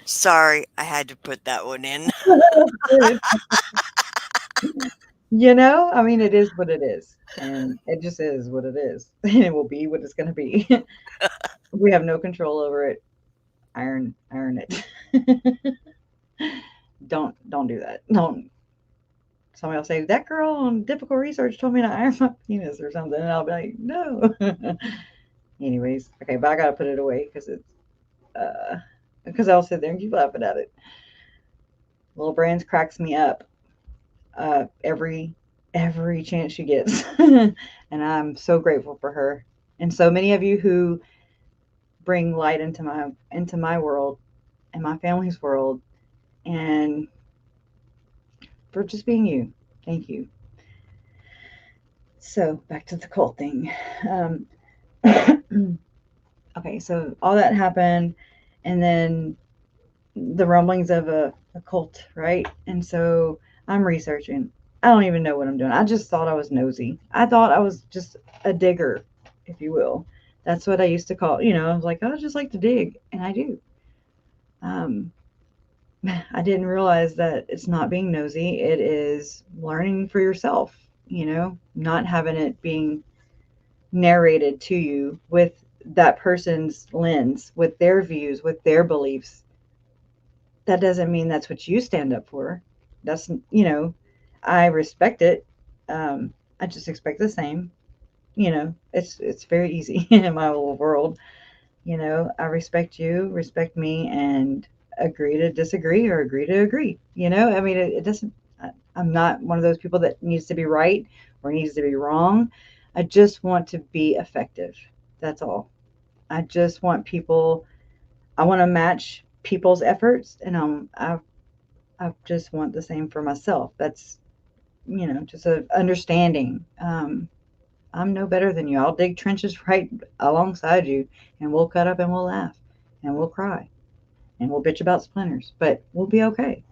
Speaker 1: Sorry, I had to put that one in.
Speaker 2: I mean, it is what it is, and it just is what it is, and it will be what it's going to be. We have no control over it. Iron it. Don't do that. Don't somebody will say, that girl on difficult research told me to iron my penis or something. And I'll be like, no. Anyways, okay, but I got to put it away because I'll sit there and keep laughing at it. Little Brands cracks me up every chance she gets. And I'm so grateful for her. And so many of you who bring light into my world and my family's world, and for just being you. Thank you. So back to the cult thing. Um, okay, so all that happened, and then the rumblings of a cult, right? And so I'm researching. I don't even know what I'm doing. I just thought I was nosy. I thought I was just a digger, if you will. That's what I used to call, I was like, I just like to dig, and I do. Um, I didn't realize that it's not being nosy. It is learning for yourself, not having it being narrated to you with that person's lens, with their views, with their beliefs. That doesn't mean that's what you stand up for. I respect it. I just expect the same. It's very easy in my little world. I respect you, respect me, and agree to disagree or agree to agree. I mean, it doesn't, I'm not one of those people that needs to be right or needs to be wrong. I just want to be effective. That's all. I just want people, I want to match people's efforts, and I just want the same for myself. That's, just a understanding. I'm no better than you. I'll dig trenches right alongside you, and we'll cut up and we'll laugh and we'll cry and we'll bitch about splinters, but we'll be okay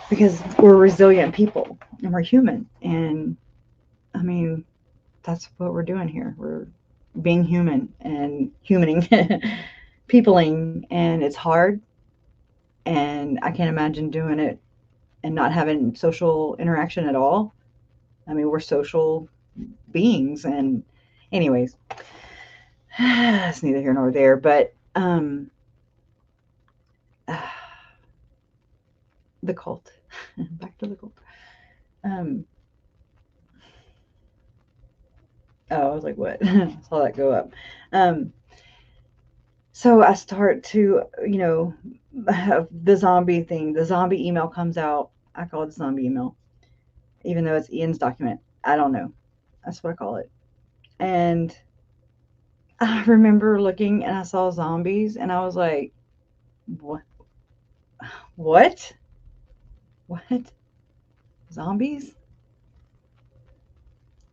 Speaker 2: because we're resilient people and we're human. And I mean, that's what we're doing here. We're being human and humaning, peopling, and it's hard. And I can't imagine doing it and not having social interaction at all. I mean, we're social beings. And, anyways, it's neither here nor there. But the cult. Back to the cult. Um, I was like, what? I saw that go up. Um, so I start to, have the zombie thing. The zombie email comes out. I call it the zombie email, even though it's Ian's document. I don't know. That's what I call it. And I remember looking and I saw zombies and I was like, what? What? What? Zombies?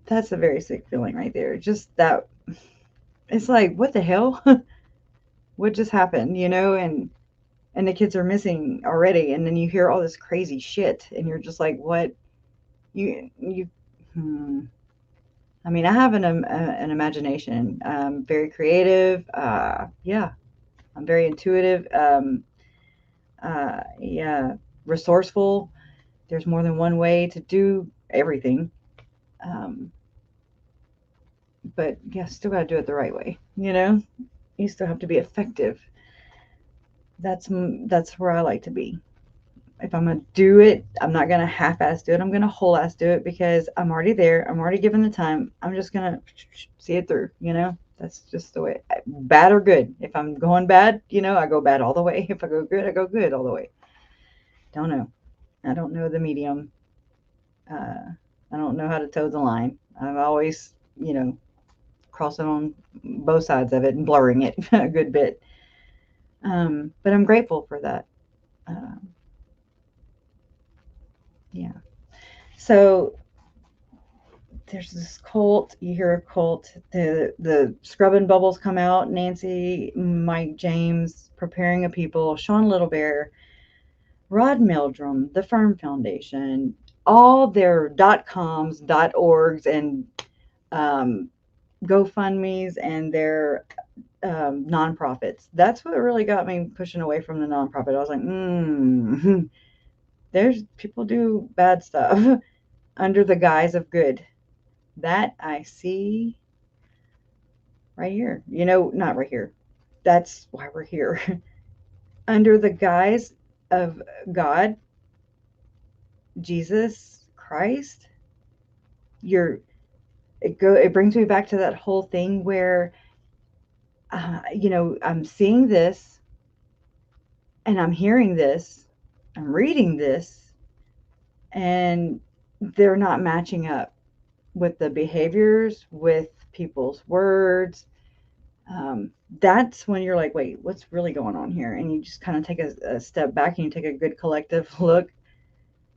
Speaker 2: That's a very sick feeling right there. Just that. It's like, what the hell? What just happened? And the kids are missing already, and then you hear all this crazy shit, and you're just like, what? You. Hmm. I mean, I have an imagination. Very creative. Yeah, I'm very intuitive. Yeah, resourceful. There's more than one way to do everything. Um, but yeah, still gotta do it the right way. You still have to be effective. That's where I like to be. If I'm gonna do it, I'm not gonna half-ass do it. I'm gonna whole-ass do it because I'm already there. I'm already given the time. I'm just gonna see it through. That's just the way. Bad or good. If I'm going bad, I go bad all the way. If I go good, I go good all the way. Don't know. I don't know the medium. I don't know how to toe the line. I'm always, crossing on both sides of it and blurring it a good bit. But I'm grateful for that. Um, yeah. So there's this cult. You hear a cult. The scrubbing bubbles come out. Nancy, Mike James, preparing a people. Sean Little Bear, Rod Meldrum, the Firm Foundation, all their .coms, .orgs, and um, GoFundMe's and their nonprofits. That's what really got me pushing away from the nonprofit. I was like, there's people do bad stuff under the guise of good. That I see right here. Not right here. That's why we're here. Under the guise of God, Jesus, Christ, you're it brings me back to that whole thing where I'm seeing this and I'm hearing this, I'm reading this, and they're not matching up with the behaviors, with people's words. That's when you're like, wait, what's really going on here? And you just kind of take a step back and you take a good collective look,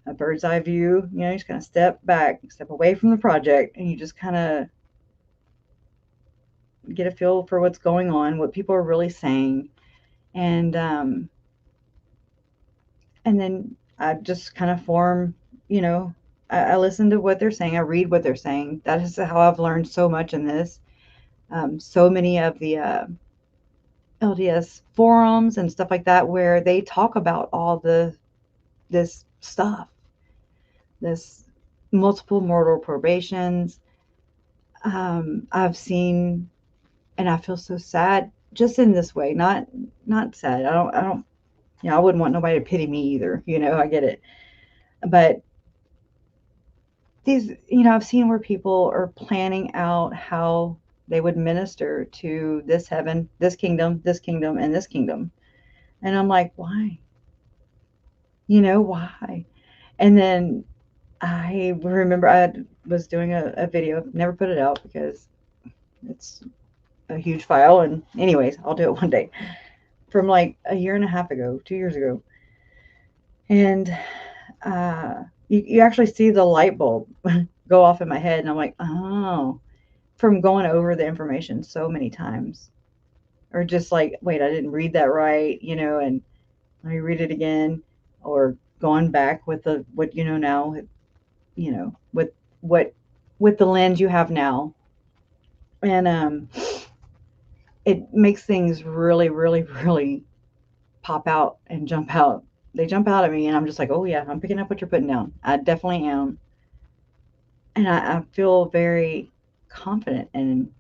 Speaker 2: a bird's eye view. You just kind of step back, step away from the project, and you just kind of get a feel for what's going on, what people are really saying, and then I just kind of form, you know, I listen to what they're saying, I read what they're saying. That is how I've learned so much in this. So many of the LDS forums and stuff like that, where they talk about all this stuff, this multiple mortal probations. I've seen, and I feel so sad just in this way. Not sad. I don't. I wouldn't want nobody to pity me either. I get it, but these, I've seen where people are planning out how they would minister to this heaven, this kingdom, and this kingdom. And I'm like, why? Why? And then I remember I was doing a video, never put it out because it's a huge file. And, anyways, I'll do it one day, from like a year and a half ago, 2 years ago. And you actually see the light bulb go off in my head. And I'm like, oh, from going over the information so many times. Or just like, wait, I didn't read that right, and let me read it again. Or going back with what you know now, with what with the lens you have now. And it makes things really, really, really pop out and jump out. They jump out at me, and I'm just like, oh yeah, I'm picking up what you're putting down. I definitely am. And I feel very confident and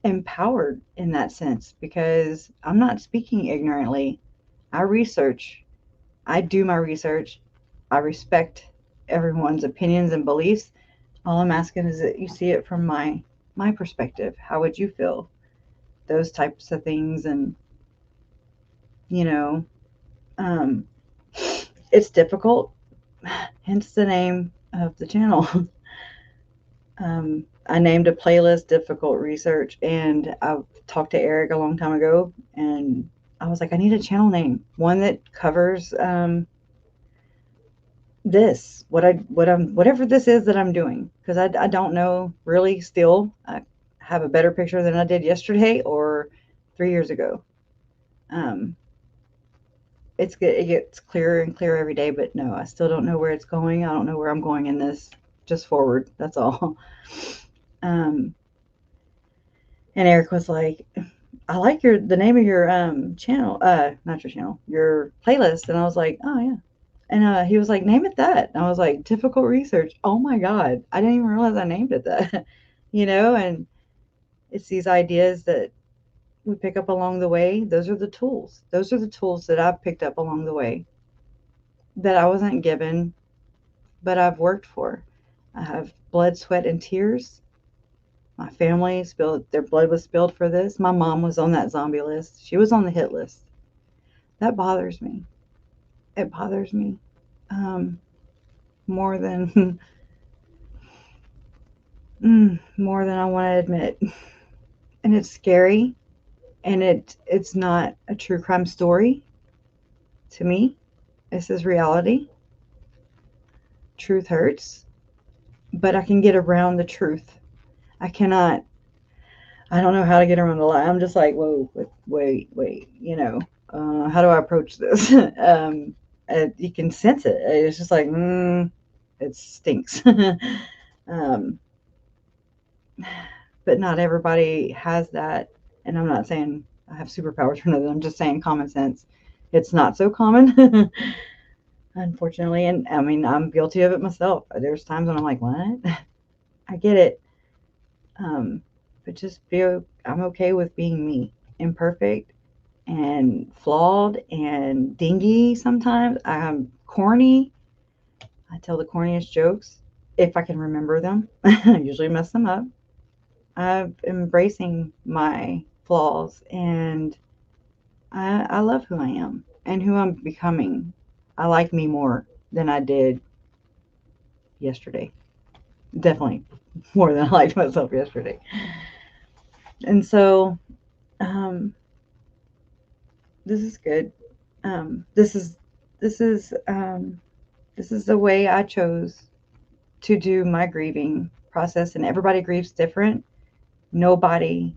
Speaker 2: empowered in that sense, because I'm not speaking ignorantly. I research, I do my research, I respect everyone's opinions and beliefs. All I'm asking is that you see it from my perspective. How would you feel? Those types of things. And you know, um, it's difficult, hence the name of the channel. I named a playlist Difficult Research, and I talked to Eric a long time ago, and I was like, I need a channel name, one that covers this, whatever this is that I'm doing, because I don't know really still. I have a better picture than I did yesterday or 3 years ago. Um, it gets clearer and clearer every day, but no, I still don't know where it's going. I don't know where I'm going in this. Just forward. That's all. Um, and Eric was like, I like the name of your channel, not your channel, your playlist. And I was like, oh yeah. And he was like, name it that. And I was like, Difficult Research. Oh my God, I didn't even realize I named it that. And it's these ideas that we pick up along the way. Those are the tools. Those are the tools that I've picked up along the way, that I wasn't given, but I've worked for. I have blood, sweat, and tears. My family spilled, their blood was spilled for this. My mom was on that zombie list. She was on the hit list. That bothers me. It bothers me more than more than I want to admit. And it's scary. And it's not a true crime story to me. This is reality. Truth hurts, but I can get around the truth. I cannot. I don't know how to get around the lie. I'm just like, whoa, wait. How do I approach this? You can sense it. It's just like, it stinks. um, but not everybody has that. And I'm not saying I have superpowers for nothing. I'm just saying common sense. It's not so common, unfortunately. And I mean, I'm guilty of it myself. There's times when I'm like, what? I get it. But just I'm okay with being me, imperfect and flawed and dingy sometimes. I'm corny. I tell the corniest jokes. if I can remember them. I usually mess them up. I'm embracing my flaws, and I love who I am and who I'm becoming. I like me more than I did yesterday. Definitely more than I liked myself yesterday. And so, um, this is good. Um, this is this is um, this is the way I chose to do my grieving process, and everybody grieves different. Nobody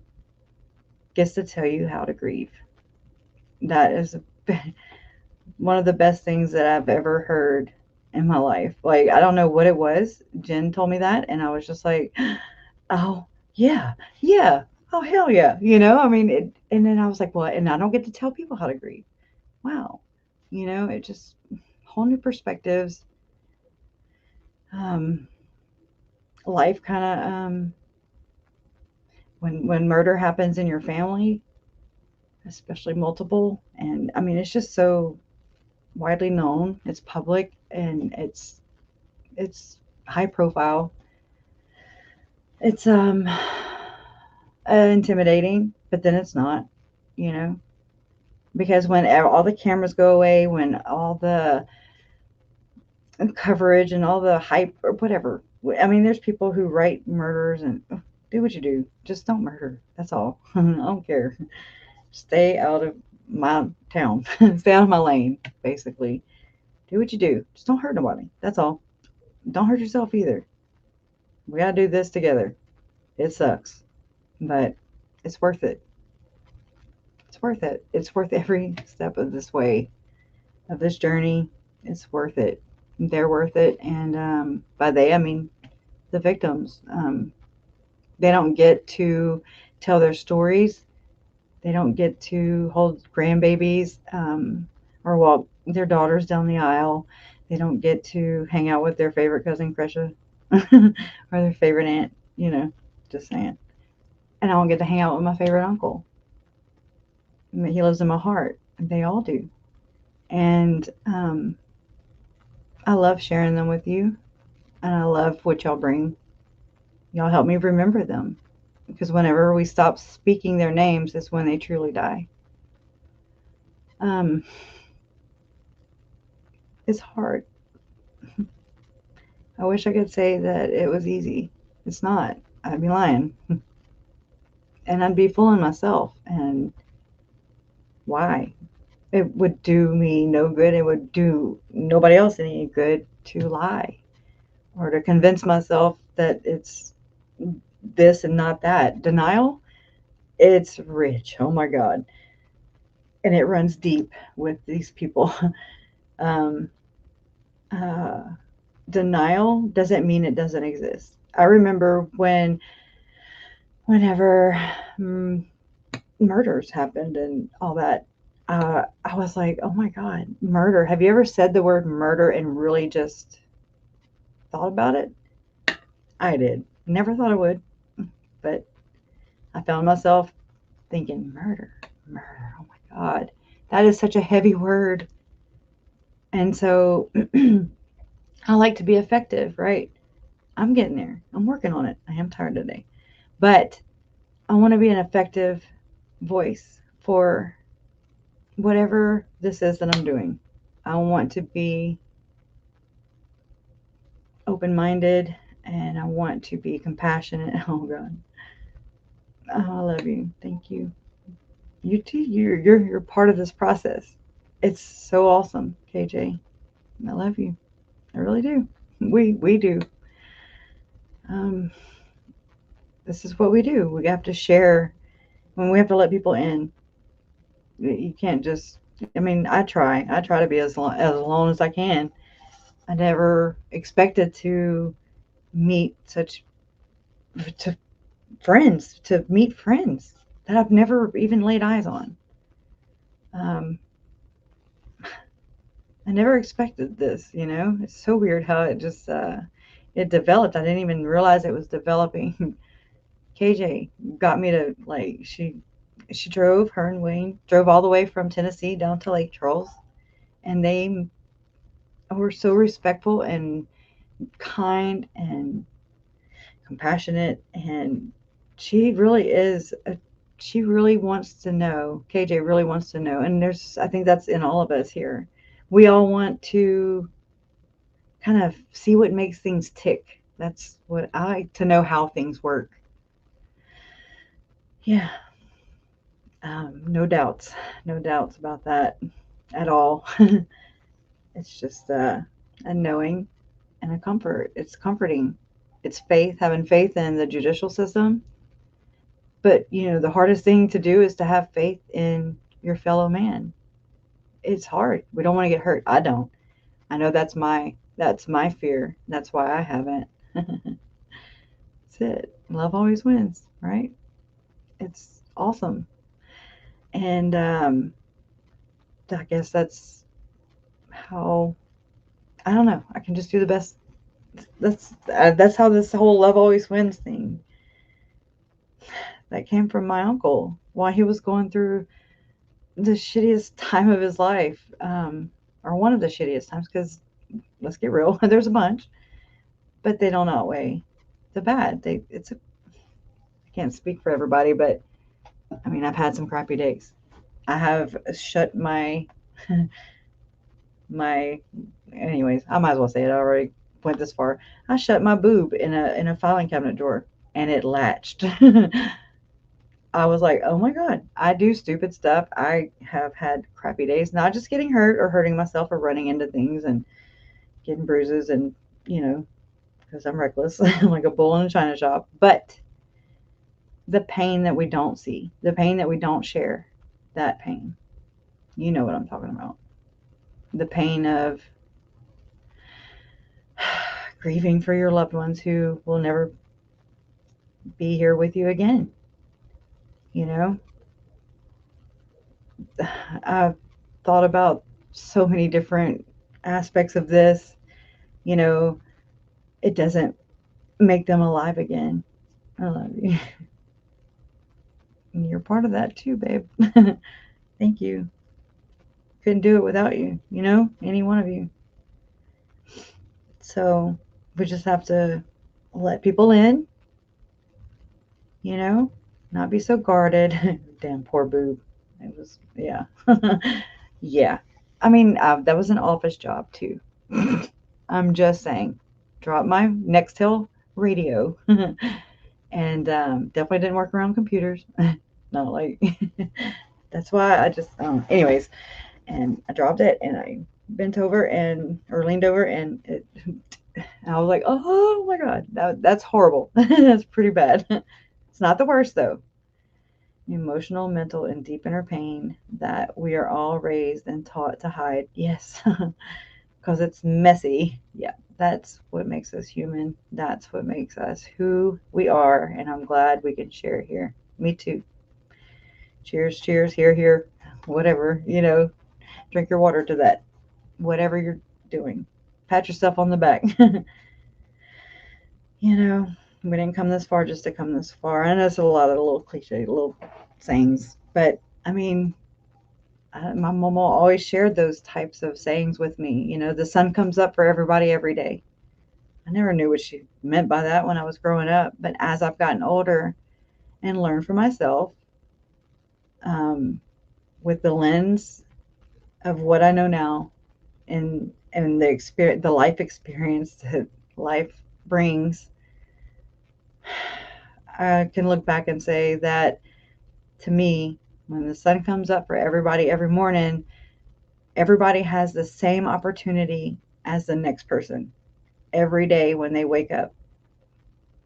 Speaker 2: gets to tell you how to grieve. That is one of the best things that I've ever heard in my life. Like, I don't know what it was. Jen told me that, and I was just like, oh, yeah, yeah, oh, hell yeah. I mean, and then I was like, well, and I don't get to tell people how to grieve. Wow. It just whole new perspectives. Um, Life kind of, when murder happens in your family, especially multiple, and I mean, it's just so widely known. It's public, and it's high profile. It's intimidating, but then it's not, you know, because when all the cameras go away, when all the coverage and all the hype or whatever. I mean, there's people who write murders and do what you do. Just don't murder. That's all. I don't care. Stay out of my town. Stay out of my lane, basically. Do what you do. Just don't hurt nobody. That's all. Don't hurt yourself either. We got to do this together. It sucks, but it's worth it. It's worth it. It's worth every step of this way, of this journey. It's worth it. They're worth it. And by they, I mean the victims. They don't get to tell their stories. They don't get to hold grandbabies or walk their daughters down the aisle. They don't get to hang out with their favorite cousin Cresha or their favorite aunt, just saying. And I don't get to hang out with my favorite uncle. I mean, he lives in my heart. They all do. And I love sharing them with you. And I love what y'all bring. Y'all help me remember them. Because whenever we stop speaking their names is when they truly die. Um, it's hard. I wish I could say that it was easy. It's not. I'd be lying. And I'd be fooling myself. And why? It would do me no good. It would do nobody else any good to lie or to convince myself that it's this and not that. Denial, it's rich. Oh my God. And it runs deep with these people. um, uh, Denial doesn't mean it doesn't exist. I remember whenever murders happened and all that, I was like, oh my God, murder. Have you ever said the word murder and really just thought about it? I did. Never thought I would, but I found myself thinking, murder, murder. Oh my God. That is such a heavy word. And so I like to be effective, right? I'm getting there. I'm working on it. I am tired today. But I want to be an effective voice for whatever this is that I'm doing. I want to be open minded and I want to be compassionate. Oh God. Oh, I love you. Thank you. You too. You're part of this process. It's so awesome, KJ. I love you. I really do. We do. Um, this is what we do. We have to share when we have to let people in. You can't just. I mean, I try. I try to be as alone as I can. I never expected to meet such to friends, to meet friends that I've never even laid eyes on. Um, I never expected this. It's so weird how it just it developed. I didn't even realize it was developing. KJ got me to like she drove her and Wayne drove all the way from Tennessee down to Lake Charles, and they were so respectful and kind and compassionate, and she really is a, she really wants to know. KJ really wants to know, and there's I think that's in all of us here. We all want to kind of see what makes things tick. That's what I like to know, how things work. Yeah, no doubts, no doubts about that at all. It's just a knowing and a comfort. It's comforting. It's faith, having faith in the judicial system. But the hardest thing to do is to have faith in your fellow man. It's hard. We don't want to get hurt. I don't. I know that's my fear. That's why I haven't. That's it. Love always wins, right? It's awesome. And I guess how I don't know. I can just do the best. That's how this whole love always wins thing that came from my uncle while he was going through the shittiest time of his life, or one of the shittiest times. Because let's get real, there's a bunch, but they don't outweigh the bad. I can't speak for everybody, but I mean, I've had some crappy days. I have shut my anyways, I might as well say it. I already went this far. I shut my boob in a filing cabinet drawer, and it latched. I was like, oh my God, I do stupid stuff. I have had crappy days, not just getting hurt or hurting myself or running into things and getting bruises and, you know, because I'm reckless, like a bull in a china shop, but the pain that we don't see, the pain that we don't share, that pain, you know what I'm talking about. The pain of grieving for your loved ones who will never be here with you again. You know, I've thought about so many different aspects of this. You know, it doesn't make them alive again. I love you. You're part of that too, babe. Thank you. Couldn't do it without you, any one of you. So we just have to let people in, you know, not be so guarded. Damn, poor boob. It was, yeah. Yeah. I mean, that was an office job too. I'm just saying. Drop my Nextel radio. And definitely didn't work around computers. Not like, that's why I just, anyways. And I dropped it and I bent over or leaned over and I was like, oh my God, that's horrible. That's pretty bad. It's not the worst though. Emotional, mental, and deep inner pain that we are all raised and taught to hide. Yes, because it's messy. Yeah, that's what makes us human. That's what makes us who we are. And I'm glad we can share here. Me too. Cheers, cheers, here, here, whatever, drink your water to that, whatever you're doing. Pat yourself on the back. you know, we didn't come this far just to come this far. I know it's a lot of little cliche, little sayings, but I mean, my mama always shared those types of sayings with me. The sun comes up for everybody every day. I never knew what she meant by that when I was growing up, but as I've gotten older and learned for myself, um, with the lens of what I know now, and the life experience that life brings, I can look back and say that to me, when the sun comes up for everybody every morning, everybody has the same opportunity as the next person every day when they wake up.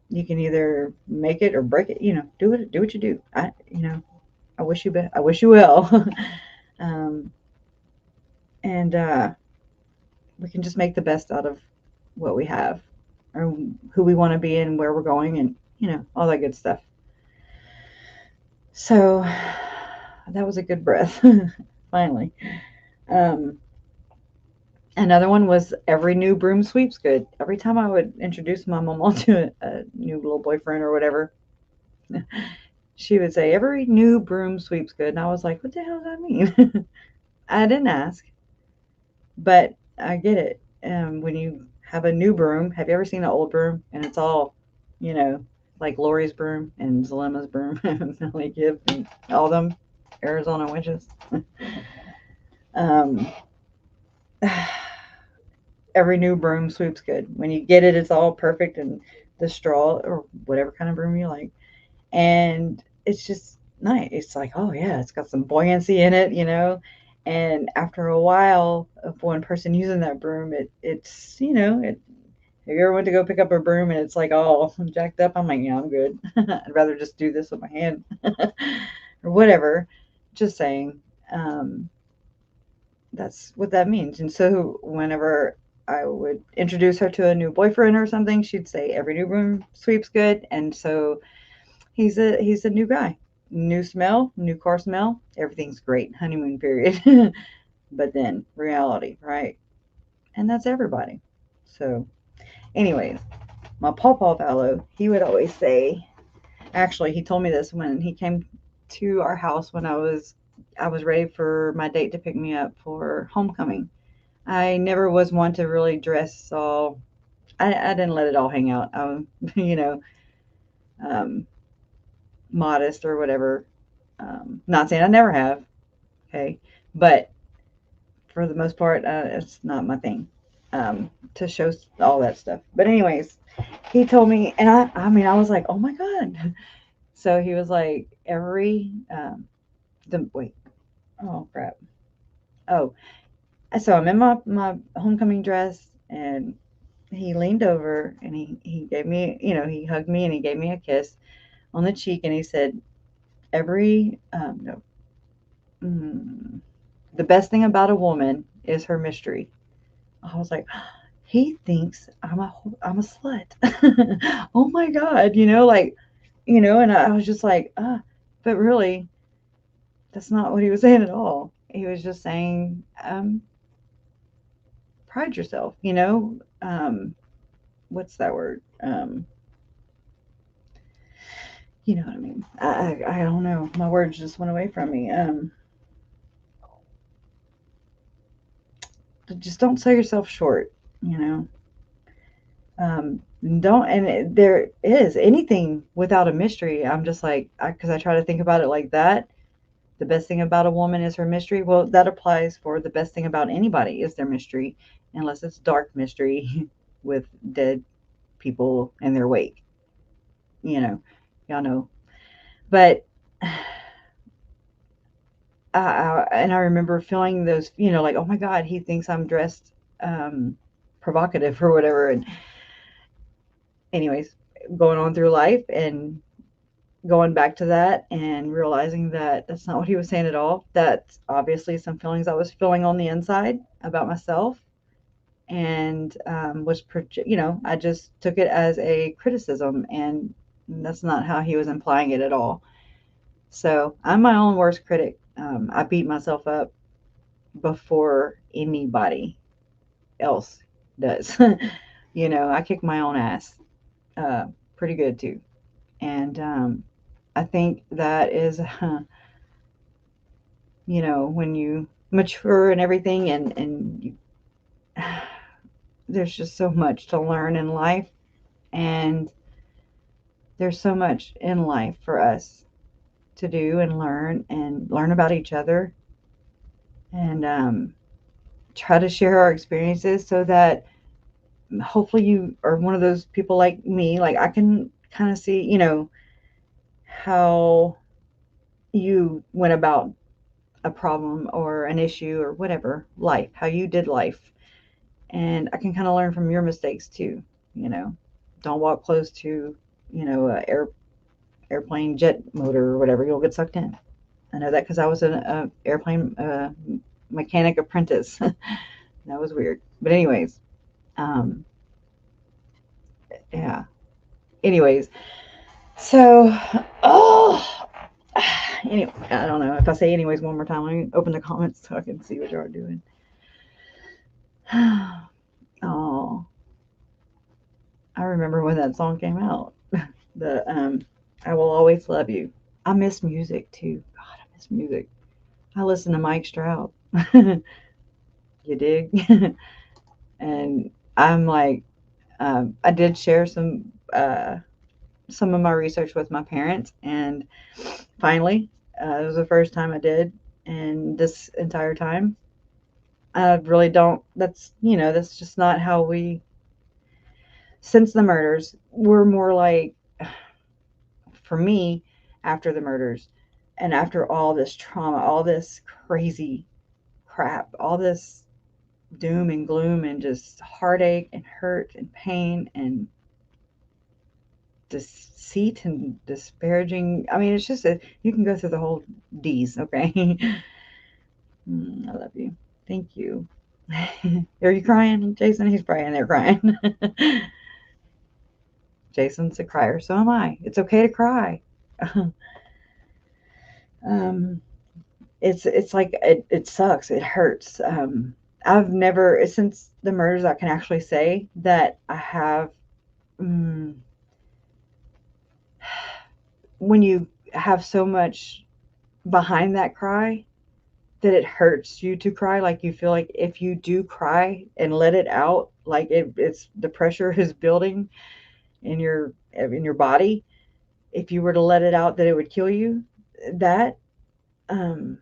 Speaker 2: You can either make it or break it. Do what you do. I wish you, I wish you well, um, and we can just make the best out of what we have, or who we want to be and where we're going, and all that good stuff. So that was a good breath. Finally. Um, Another one was every new broom sweeps good. Every time I would introduce my mom to a new little boyfriend or whatever, she would say, every new broom sweeps good. And I was like, what the hell does that mean? I didn't ask, but I get it. When you have a new broom. Have you ever seen an old broom? And it's all, you know, like Lori's broom and Zelema's broom, Melanie Gibb, and all them Arizona witches. um, every new broom sweeps good. When you get it, it's all perfect and the straw or whatever kind of broom you like. And it's just nice. It's like, oh yeah, it's got some buoyancy in it, you know. And after a while of one person using that broom, it's if you ever went to go pick up a broom and it's like all jacked up, I'm like, yeah, I'm good. I'd rather just do this with my hand or whatever. Just saying. Um, that's what that means. And so whenever I would introduce her to a new boyfriend or something, she'd say every new broom sweeps good. And so he's a new guy. New smell, new car smell, everything's great. Honeymoon period. But then reality, right? And that's everybody. So anyways, my pawpaw Vallow, he would always say, actually he told me this when he came to our house when I was ready for my date to pick me up for homecoming. I never was one to really dress all. I didn't let it all hang out. You know, um, modest or whatever. Not saying I never have, okay, but for the most part, it's not my thing to show all that stuff. But anyways, he told me, and I mean, I was like, oh my god. So he was like, every the wait, oh crap, oh, so I'm in my homecoming dress, and he leaned over and he gave me, he hugged me and he gave me a kiss on the cheek, and he said, every no, the best thing about a woman is her mystery. I was like, he thinks I'm a slut. Oh my god, like, and I was just like, but really, that's not what he was saying at all. He was just saying, pride yourself, what's that word? You know what I mean? I don't know. My words just went away from me. Just don't sell yourself short, you know. Don't, and there is anything without a mystery. I'm just like, because I try to think about it like that. The best thing about a woman is her mystery. Well, that applies for the best thing about anybody is their mystery, unless it's dark mystery with dead people in their wake. You know, y'all know. But and I remember feeling those, like, oh my God, he thinks I'm dressed provocative or whatever. And anyways, going on through life and going back to that and realizing that that's not what he was saying at all. That's obviously some feelings I was feeling on the inside about myself, and I just took it as a criticism, and that's not how he was implying it at all. So I'm my own worst critic. I beat myself up before anybody else does. I kick my own ass pretty good too. And I think that is, when you mature and everything, and there's just so much to learn in life. And there's so much in life for us to do and learn about each other, and try to share our experiences so that hopefully you are one of those people like me. Like, I can kind of see, how you went about a problem or an issue or whatever, life, how you did life. And I can kind of learn from your mistakes too. you know don't walk close to, a airplane jet motor or whatever. You'll get sucked in. I know that because I was an airplane mechanic apprentice. That was weird, but anyways, um yeah, anyways. So, oh, anyway, I don't know if I say anyways one more time. Let me open the comments so I can see what you are doing. Oh, I remember when that song came out. The I Will Always Love You. I miss music too. God, I miss music. I listen to Mike Stroud. You dig? And I'm like, I did share some of my research with my parents, and finally, it was the first time I did, and this entire time, I really don't. That's just not how we. Since the murders, we're more like, for me, after the murders, and after all this trauma, all this crazy crap, all this doom and gloom, and just heartache and hurt and pain and deceit and disparaging. I mean, it's just you can go through the whole D's, okay? I love you. Thank you. Are you crying, Jason? He's probably there crying. Jason's a crier, so am I. It's okay to cry. um, it's like it sucks. It hurts. I've never since the murders I can actually say that I have. Mm, when you have so much behind that cry that it hurts you to cry, like you feel like if you do cry and let it out, like it's the pressure is building in your body. If you were to let it out, that it would kill you. That um,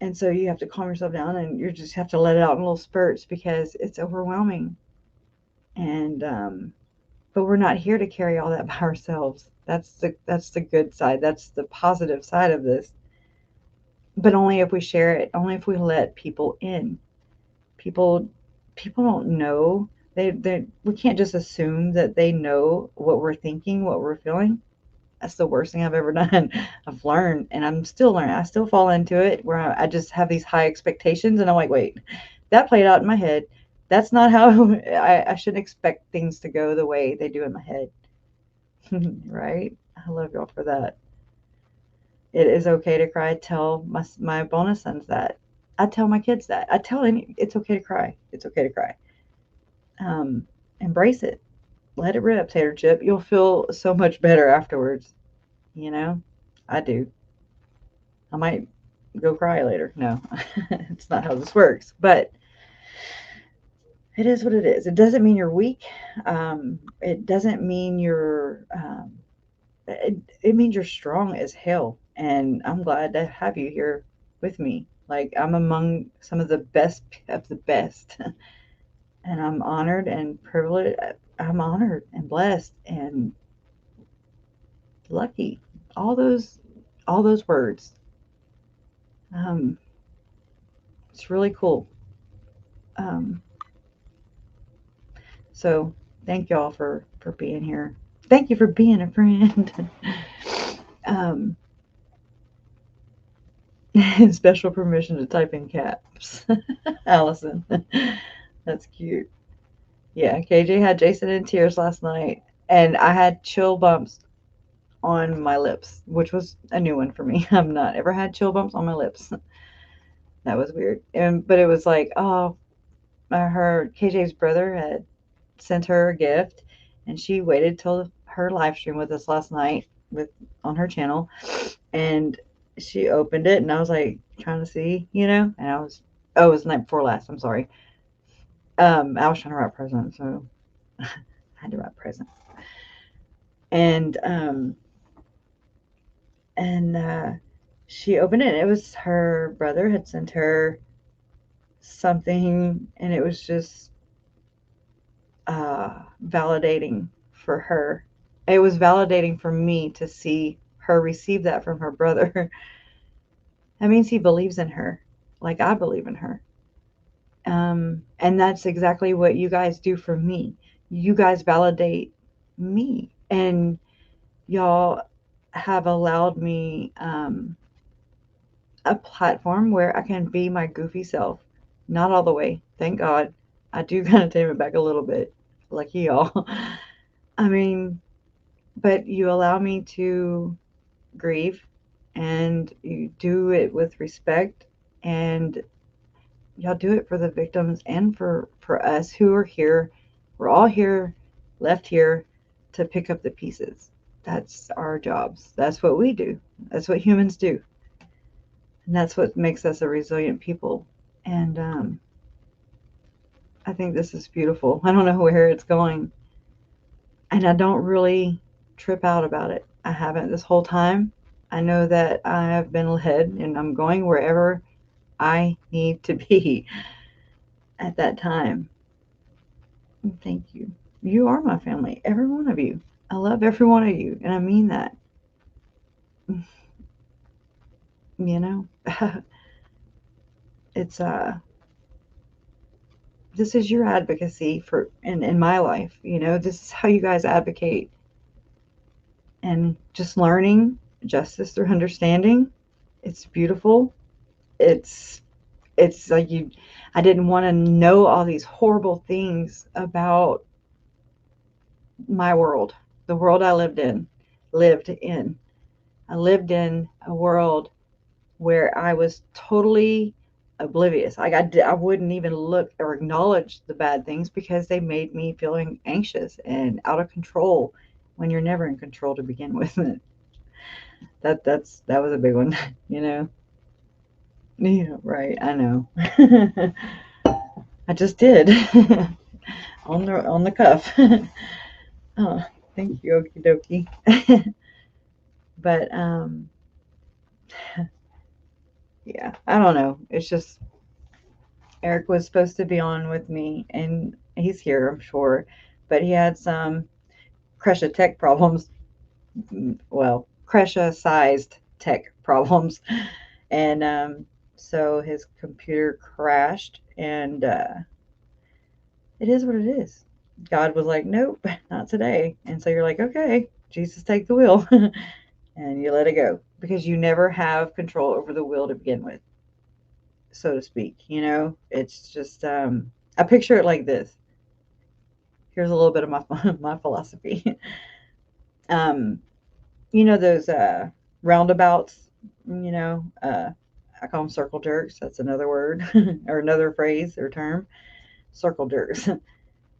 Speaker 2: and so you have to calm yourself down, and you just have to let it out in little spurts because it's overwhelming. And but we're not here to carry all that by ourselves. That's the good side. That's the positive side of this. But only if we share it. Only if we let people in. People people don't know. They we can't just assume that they know what we're thinking, what we're feeling. That's the worst thing I've ever done. I've learned, and I'm still learning. I still fall into it where I just have these high expectations, and I'm like, wait, that played out in my head. That's not how I shouldn't expect things to go the way they do in my head. Right? I love y'all for that. It is okay to cry. I tell my bonus sons that. I tell my kids that. I tell any. It's okay to cry. It's okay to cry. Um, Embrace it. Let it rip, Tater Chip. You'll feel so much better afterwards. You know, I do. I might go cry later. No, it's not how this works. But it is what it is. It doesn't mean you're weak. It doesn't mean you're. It means you're strong as hell. And I'm glad to have you here with me. Like I'm among some of the best of the best, and I'm honored and privileged. I'm honored and blessed and lucky. All those, all those words. Um, it's really cool. Um, So thank y'all for being here. Thank you for being a friend. um, Special permission to type in caps. Allison. That's cute. Yeah, KJ had Jason in tears last night, and I had chill bumps on my lips, which was a new one for me. I've not ever had chill bumps on my lips. That was weird. But it was like, oh, her KJ's brother had sent her a gift, and she waited till her live stream with us last night with on her channel, and she opened it, and I was like trying to see, and I was oh, it was the night before last. I'm sorry. I was trying to wrap presents, so I had to wrap presents, and and she opened it. And it was her brother had sent her something, and it was just validating for her. It was validating for me to see her receive that from her brother. That means he believes in her, like I believe in her. And that's exactly what you guys do for me. You guys validate me, and y'all have allowed me a platform where I can be my goofy self. Not all the way, thank God. I do kind of tame it back a little bit, like y'all. I mean, but you allow me to grieve, and you do it with respect, and y'all do it for the victims and for us who are here. We're all here, left here to pick up the pieces. That's our jobs. That's what we do. That's what humans do, and that's what makes us a resilient people. And I think this is beautiful. I don't know where it's going, and I don't really trip out about it. I haven't this whole time. I know that I have been led and I'm going wherever I need to be at that time. And thank you. You are my family, every one of you. I love every one of you, and I mean that. You know, it's this is your advocacy for in my life. You know, this is how you guys advocate, and just learning justice through understanding. It's beautiful. It's it's like you. I didn't want to know all these horrible things about my world, the world I lived in. Lived in. I lived in a world where I was totally oblivious. Like I wouldn't even look or acknowledge the bad things because they made me feeling anxious and out of control when you're never in control to begin with. That was a big one, you know. Yeah, right. I know. I just did on the cuff. Oh, thank you, okie dokie. But yeah, I don't know. It's just Eric was supposed to be on with me, and he's here, I'm sure, but he had some Cresha tech problems. Well, Cresha sized tech problems, and so his computer crashed, and it is what it is. God was like, nope, not today. And so you're like, okay, Jesus, take the wheel. And you let it go because you never have control over the will to begin with, so to speak. You know, it's just, I picture it like this. Here's a little bit of my, my philosophy. um, you know, those roundabouts, you know, I call them circle jerks. That's another word or another phrase or term, circle jerks.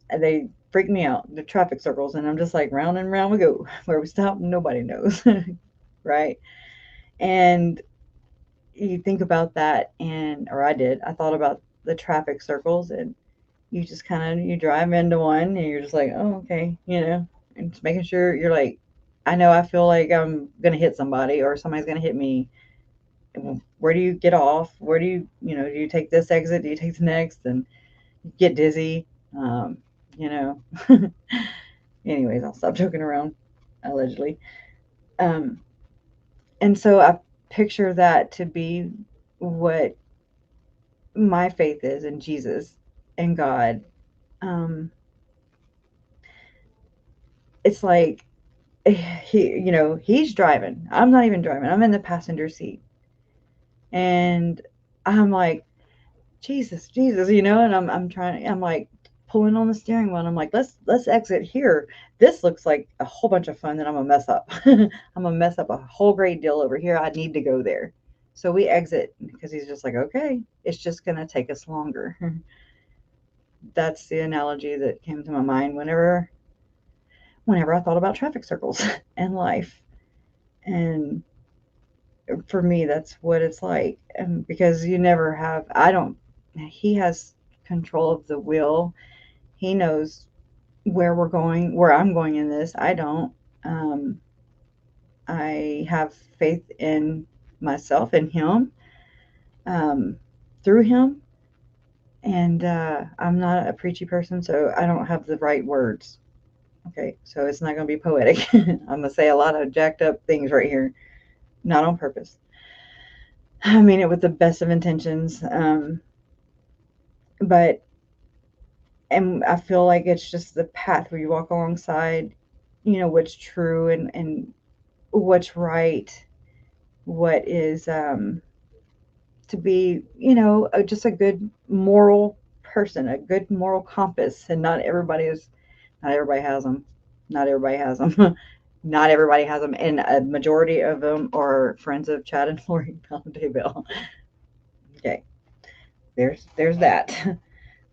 Speaker 2: And they freak me out, the traffic circles, and I'm just like round and round we go. Where we stop, nobody knows. Right? And you think about that, and or I did, I thought about the traffic circles, and you just kind of you drive into one and you're just like, oh, okay, you know, and just making sure you're like, I know I feel like I'm gonna hit somebody or somebody's gonna hit me. Where do you get off? Where do you know, do you take this exit? Do you take the next? And you get dizzy. um you know. Anyways, I'll stop joking around, allegedly. um and so I picture that to be what my faith is in Jesus and God. um it's like, you know, he's driving. I'm not even driving. I'm in the passenger seat. And I'm like, Jesus, Jesus, you know, and I'm trying, I'm like pulling on the steering wheel and I'm like, let's exit here. This looks like a whole bunch of fun that I'm gonna mess up. I'm gonna mess up a whole great deal over here. I need to go there. So we exit because he's just like, okay, it's just gonna take us longer. That's the analogy that came to my mind whenever I thought about traffic circles and life. And for me, that's what it's like. Because you never have, I don't, he has control of the wheel. He knows where we're going, where I'm going in this. I don't. Um, I have faith in myself and him, um, through him. And I'm not a preachy person, so I don't have the right words. Okay, so it's not going to be poetic. I'm going to say a lot of jacked up things right here, not on purpose. I mean it with the best of intentions. But and I feel like it's just the path where you walk alongside, you know, what's true and what's right, what is to be, you know, just a good moral person, a good moral compass. And not everybody has them. Not everybody has them. Not everybody has them, and a majority of them are friends of Chad and Lori Daybell. Okay, there's that.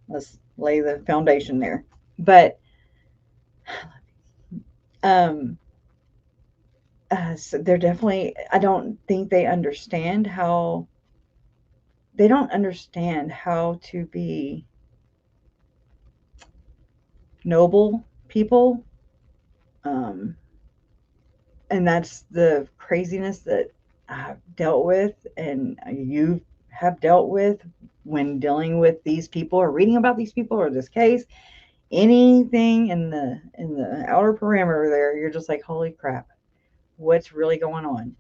Speaker 2: Let's lay the foundation there. But um, so they're definitely. I don't think they don't understand how to be noble people. Um, and that's the craziness that I've dealt with and you have dealt with when dealing with these people or reading about these people or this case. Anything in the outer perimeter there, you're just like, holy crap, what's really going on?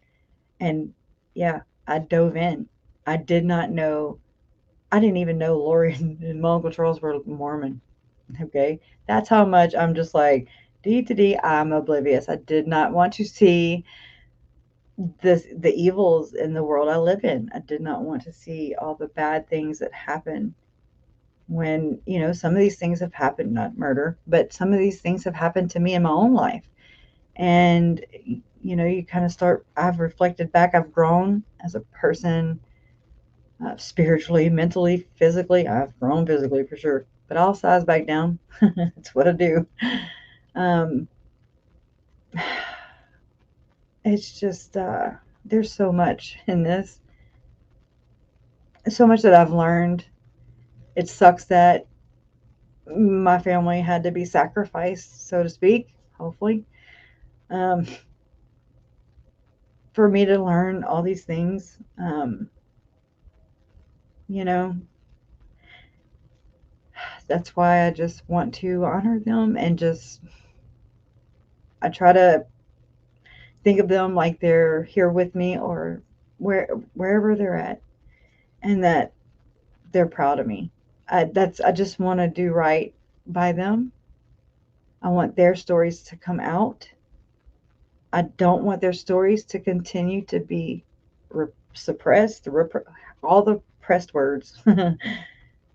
Speaker 2: And yeah, I dove in. I did not know. I didn't even know Lori and my Uncle Charles were Mormon. Okay, that's how much I'm just like D to D. I'm oblivious. I did not want to see the evils in the world I live in. I did not want to see all the bad things that happen when, some of these things have happened, not murder, but some of these things have happened to me in my own life. And, you kind of start, I've reflected back, I've grown as a person, spiritually, mentally, physically. I've grown physically for sure, but I'll size back down. That's what I do. Um, it's just, there's so much in this, so much that I've learned. It sucks that my family had to be sacrificed, so to speak, hopefully, um, for me to learn all these things. You know, that's why I just want to honor them and just, I try to think of them like they're here with me or wherever they're at, and that they're proud of me. I just want to do right by them. I want their stories to come out. I don't want their stories to continue to be suppressed, all the pressed words.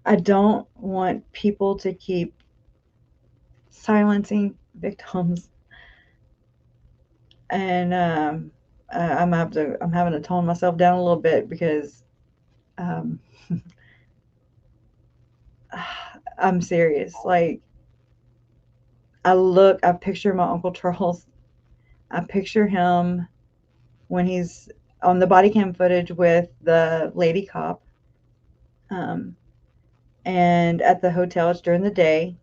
Speaker 2: I don't want people to keep silencing victims. And I'm having to tone myself down a little bit because um, I'm serious. Like I picture my Uncle Charles. I picture him when he's on the body cam footage with the lady cop. Um, and at the hotel, it's during the day.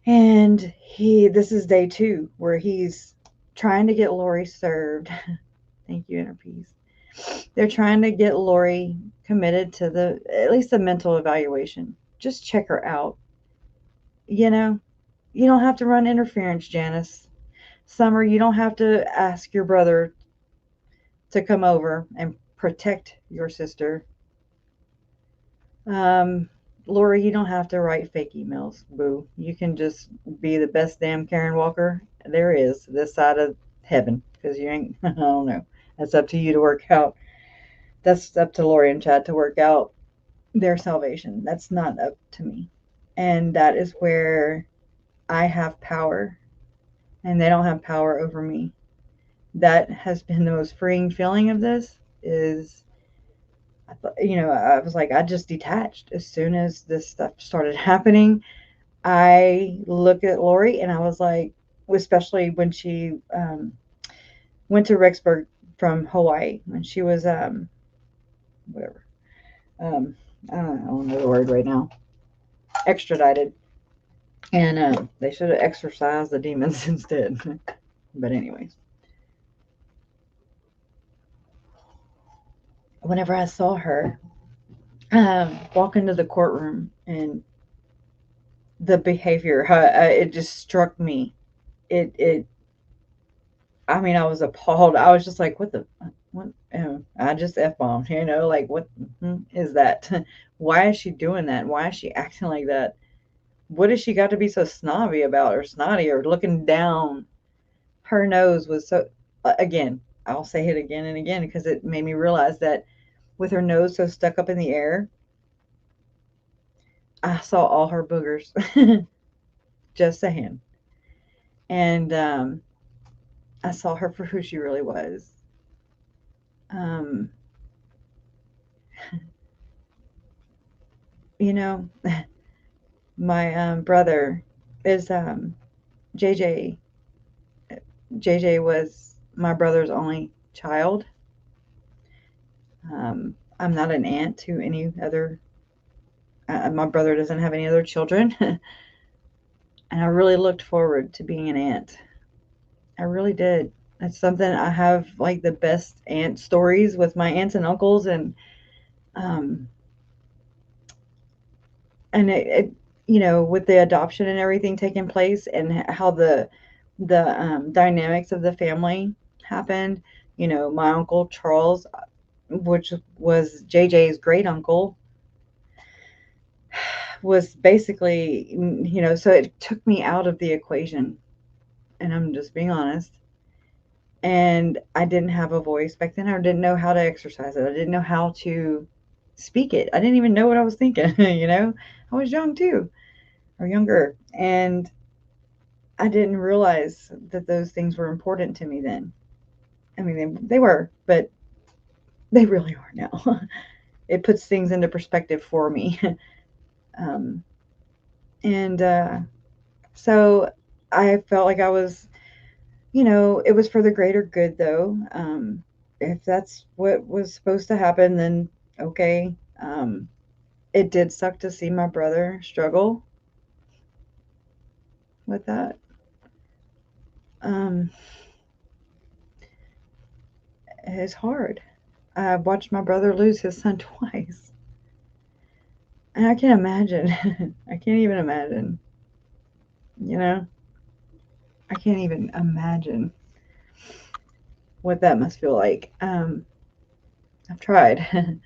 Speaker 2: And this is day 2 where he's trying to get Lori served. Thank you, Inner Peace. They're trying to get Lori committed to at least the mental evaluation. Just check her out. You know, you don't have to run interference, Janice. Summer, you don't have to ask your brother to come over and protect your sister. Um, Lori, you don't have to write fake emails, boo. You can just be the best damn Karen Walker there is this side of heaven because you ain't, I don't know. That's up to you to work out. That's up to Lori and Chad to work out their salvation. That's not up to me. And that is where I have power and they don't have power over me. That has been the most freeing feeling of this is I was like, I just detached as soon as this stuff started happening. I looked at Lori and I was like, especially when she went to Rexburg from Hawaii, when she was, whatever, um, I don't know the word right now, extradited. And they should have exorcised the demons instead. But, anyways, whenever I saw her walk into the courtroom and the behavior, it just struck me. It I mean, I was appalled. I was just like, what the, what? I just F bombed, like, what is that? Why is she doing that? Why is she acting like that? What has she got to be so snobby about or snotty or looking down? Her nose was so, again, I'll say it again and again because it made me realize that with her nose so stuck up in the air, I saw all her boogers. Just saying. And I saw her for who she really was. Um, you know, my brother is JJ. JJ was my brother's only child. I'm not an aunt to any other. My brother doesn't have any other children. and I really looked forward to being an aunt. I really did. That's something I have like the best aunt stories with my aunts and uncles, um, and with the adoption and everything taking place, and how the dynamics of the family happened. My uncle Charles, which was JJ's great uncle, was basically, so it took me out of the equation, and I'm just being honest. And I didn't have a voice back then. I didn't know how to exercise it. I didn't know how to speak it. I didn't even know what I was thinking. I was young too, or younger, and I didn't realize that those things were important to me then. I mean, they were, but they really are now. It puts things into perspective for me. um, and so I felt like I was, it was for the greater good, though. If that's what was supposed to happen, then okay. It did suck to see my brother struggle with that. Um, it's hard. I watched my brother lose his son twice. And I can't imagine. I can't even imagine. You know, I can't even imagine what that must feel like. I've tried.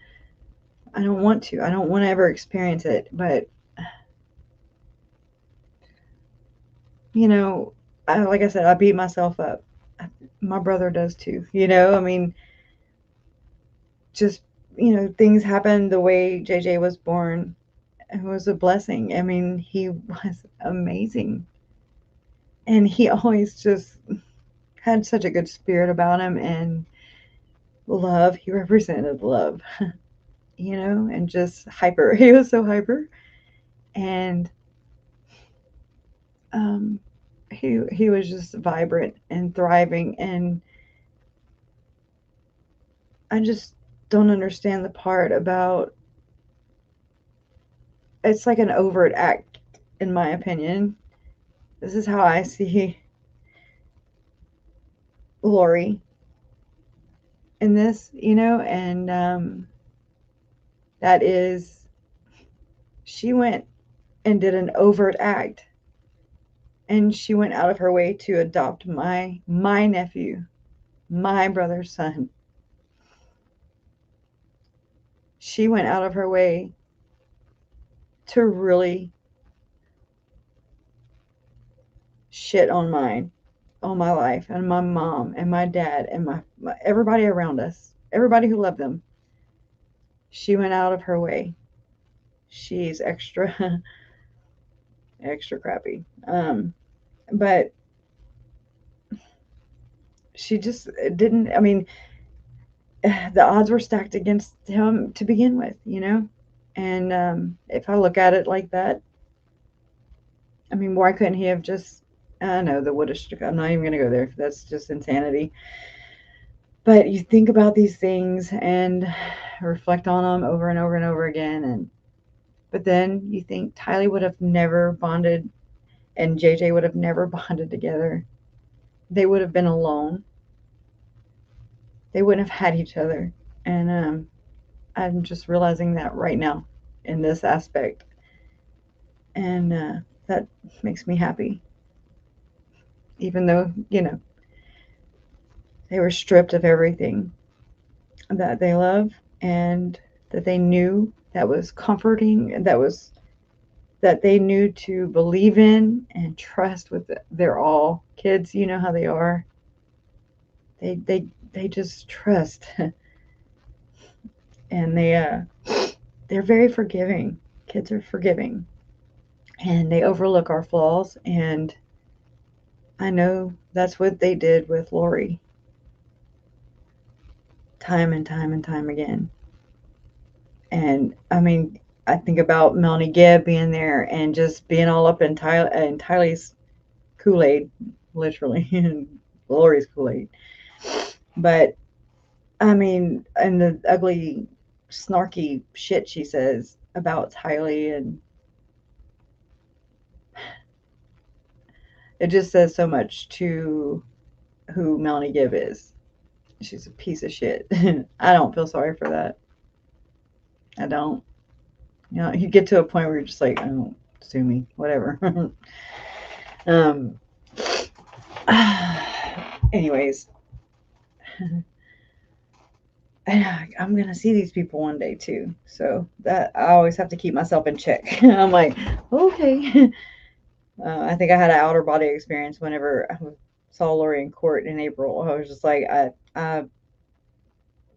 Speaker 2: I don't want to. I don't want to ever experience it. But, you know, like I said, I beat myself up. My brother does too. I mean, just, things happen the way JJ was born. It was a blessing. I mean, he was amazing. And he always just had such a good spirit about him, and love. He represented love, and just hyper. He was so hyper. And um, he was just vibrant and thriving. And I just don't understand the part about it's like an overt act, in my opinion. This is how I see Lori in this, and that is, she went and did an overt act, and she went out of her way to adopt my nephew, my brother's son. She went out of her way to really shit on mine, on my life, and my mom and my dad and my everybody around us, everybody who loved them. She went out of her way. She's extra extra crappy. But she just didn't. I mean, the odds were stacked against him to begin with, And if I look at it like that, I mean, why couldn't he have just? I know the woulda. I'm not even gonna go there. That's just insanity. But you think about these things and reflect on them over and over and over again, but then you think Tylee would have never bonded, and JJ would have never bonded together. They would have been alone. They wouldn't have had each other, and I'm just realizing that right now in this aspect, and that makes me happy. Even though they were stripped of everything that they love, and that they knew that was comforting, and that they knew to believe in and trust with their all. Kids, you know how they are. They just trust, and they're very forgiving. Kids are forgiving, and they overlook our flaws. And I know that's what they did with Lori, time and time and time again. And I mean, I think about Melanie Gibb being there and just being all up in Tylee's Kool-Aid, literally, and Lori's Kool-Aid. But I mean, and the ugly, snarky shit she says about Tylee, and It just says so much to who Melanie Gibb is. She's a piece of shit. I don't feel sorry for that. I don't. You know, you get to a point where you're just like, oh, sue me, whatever. um. Anyways, I'm gonna see these people one day too, so that I always have to keep myself in check. I'm like, okay. I think I had an outer body experience whenever I saw Lori in court in April. I was just like, I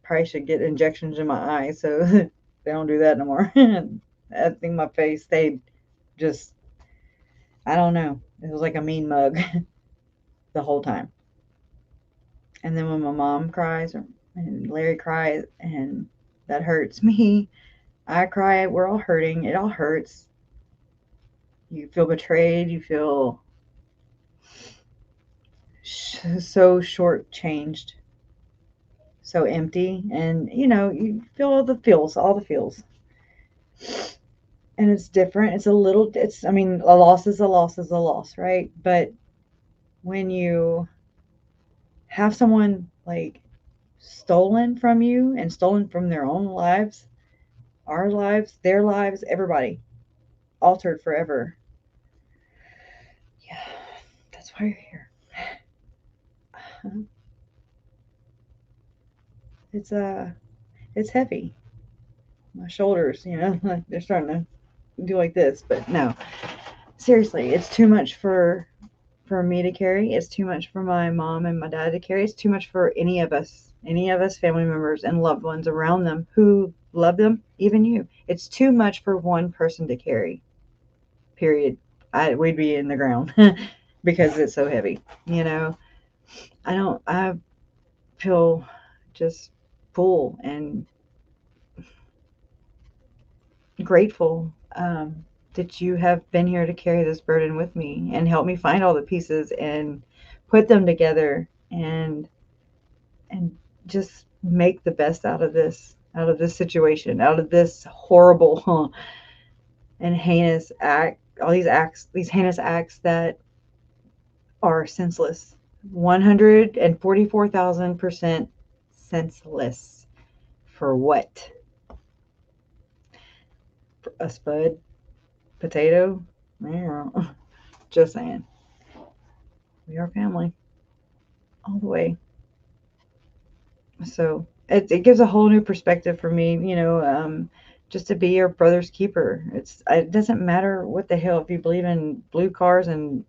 Speaker 2: probably should get injections in my eyes so they don't do that no more. I think my face stayed just, I don't know. It was like a mean mug the whole time. And then when my mom cries and Larry cries and that hurts me, I cry. We're all hurting. It all hurts. You feel betrayed. You feel so shortchanged, so empty, and you feel all the feels, and it's different. It's a little. It's I mean, a loss is a loss is a loss, right? But when you have someone like stolen from you and stolen from their own lives, our lives, their lives, everybody altered forever. Yeah, that's why you're here. It's it's heavy. My shoulders, they're starting to do like this, but no, seriously, it's too much for me to carry. It's too much for my mom and my dad to carry. It's too much for any of us family members and loved ones around them who love them, even you. It's too much for one person to carry. Period. We'd be in the ground because it's so heavy. I feel just full and grateful that you have been here to carry this burden with me and help me find all the pieces and put them together and just make the best out of this situation, out of this horrible and heinous act, all these heinous acts that are senseless. 144,000% senseless. For what? For a spud potato? Yeah. Just saying. We are family all the way. So it gives a whole new perspective for me, just to be your brother's keeper. It doesn't matter what the hell if you believe in blue cars and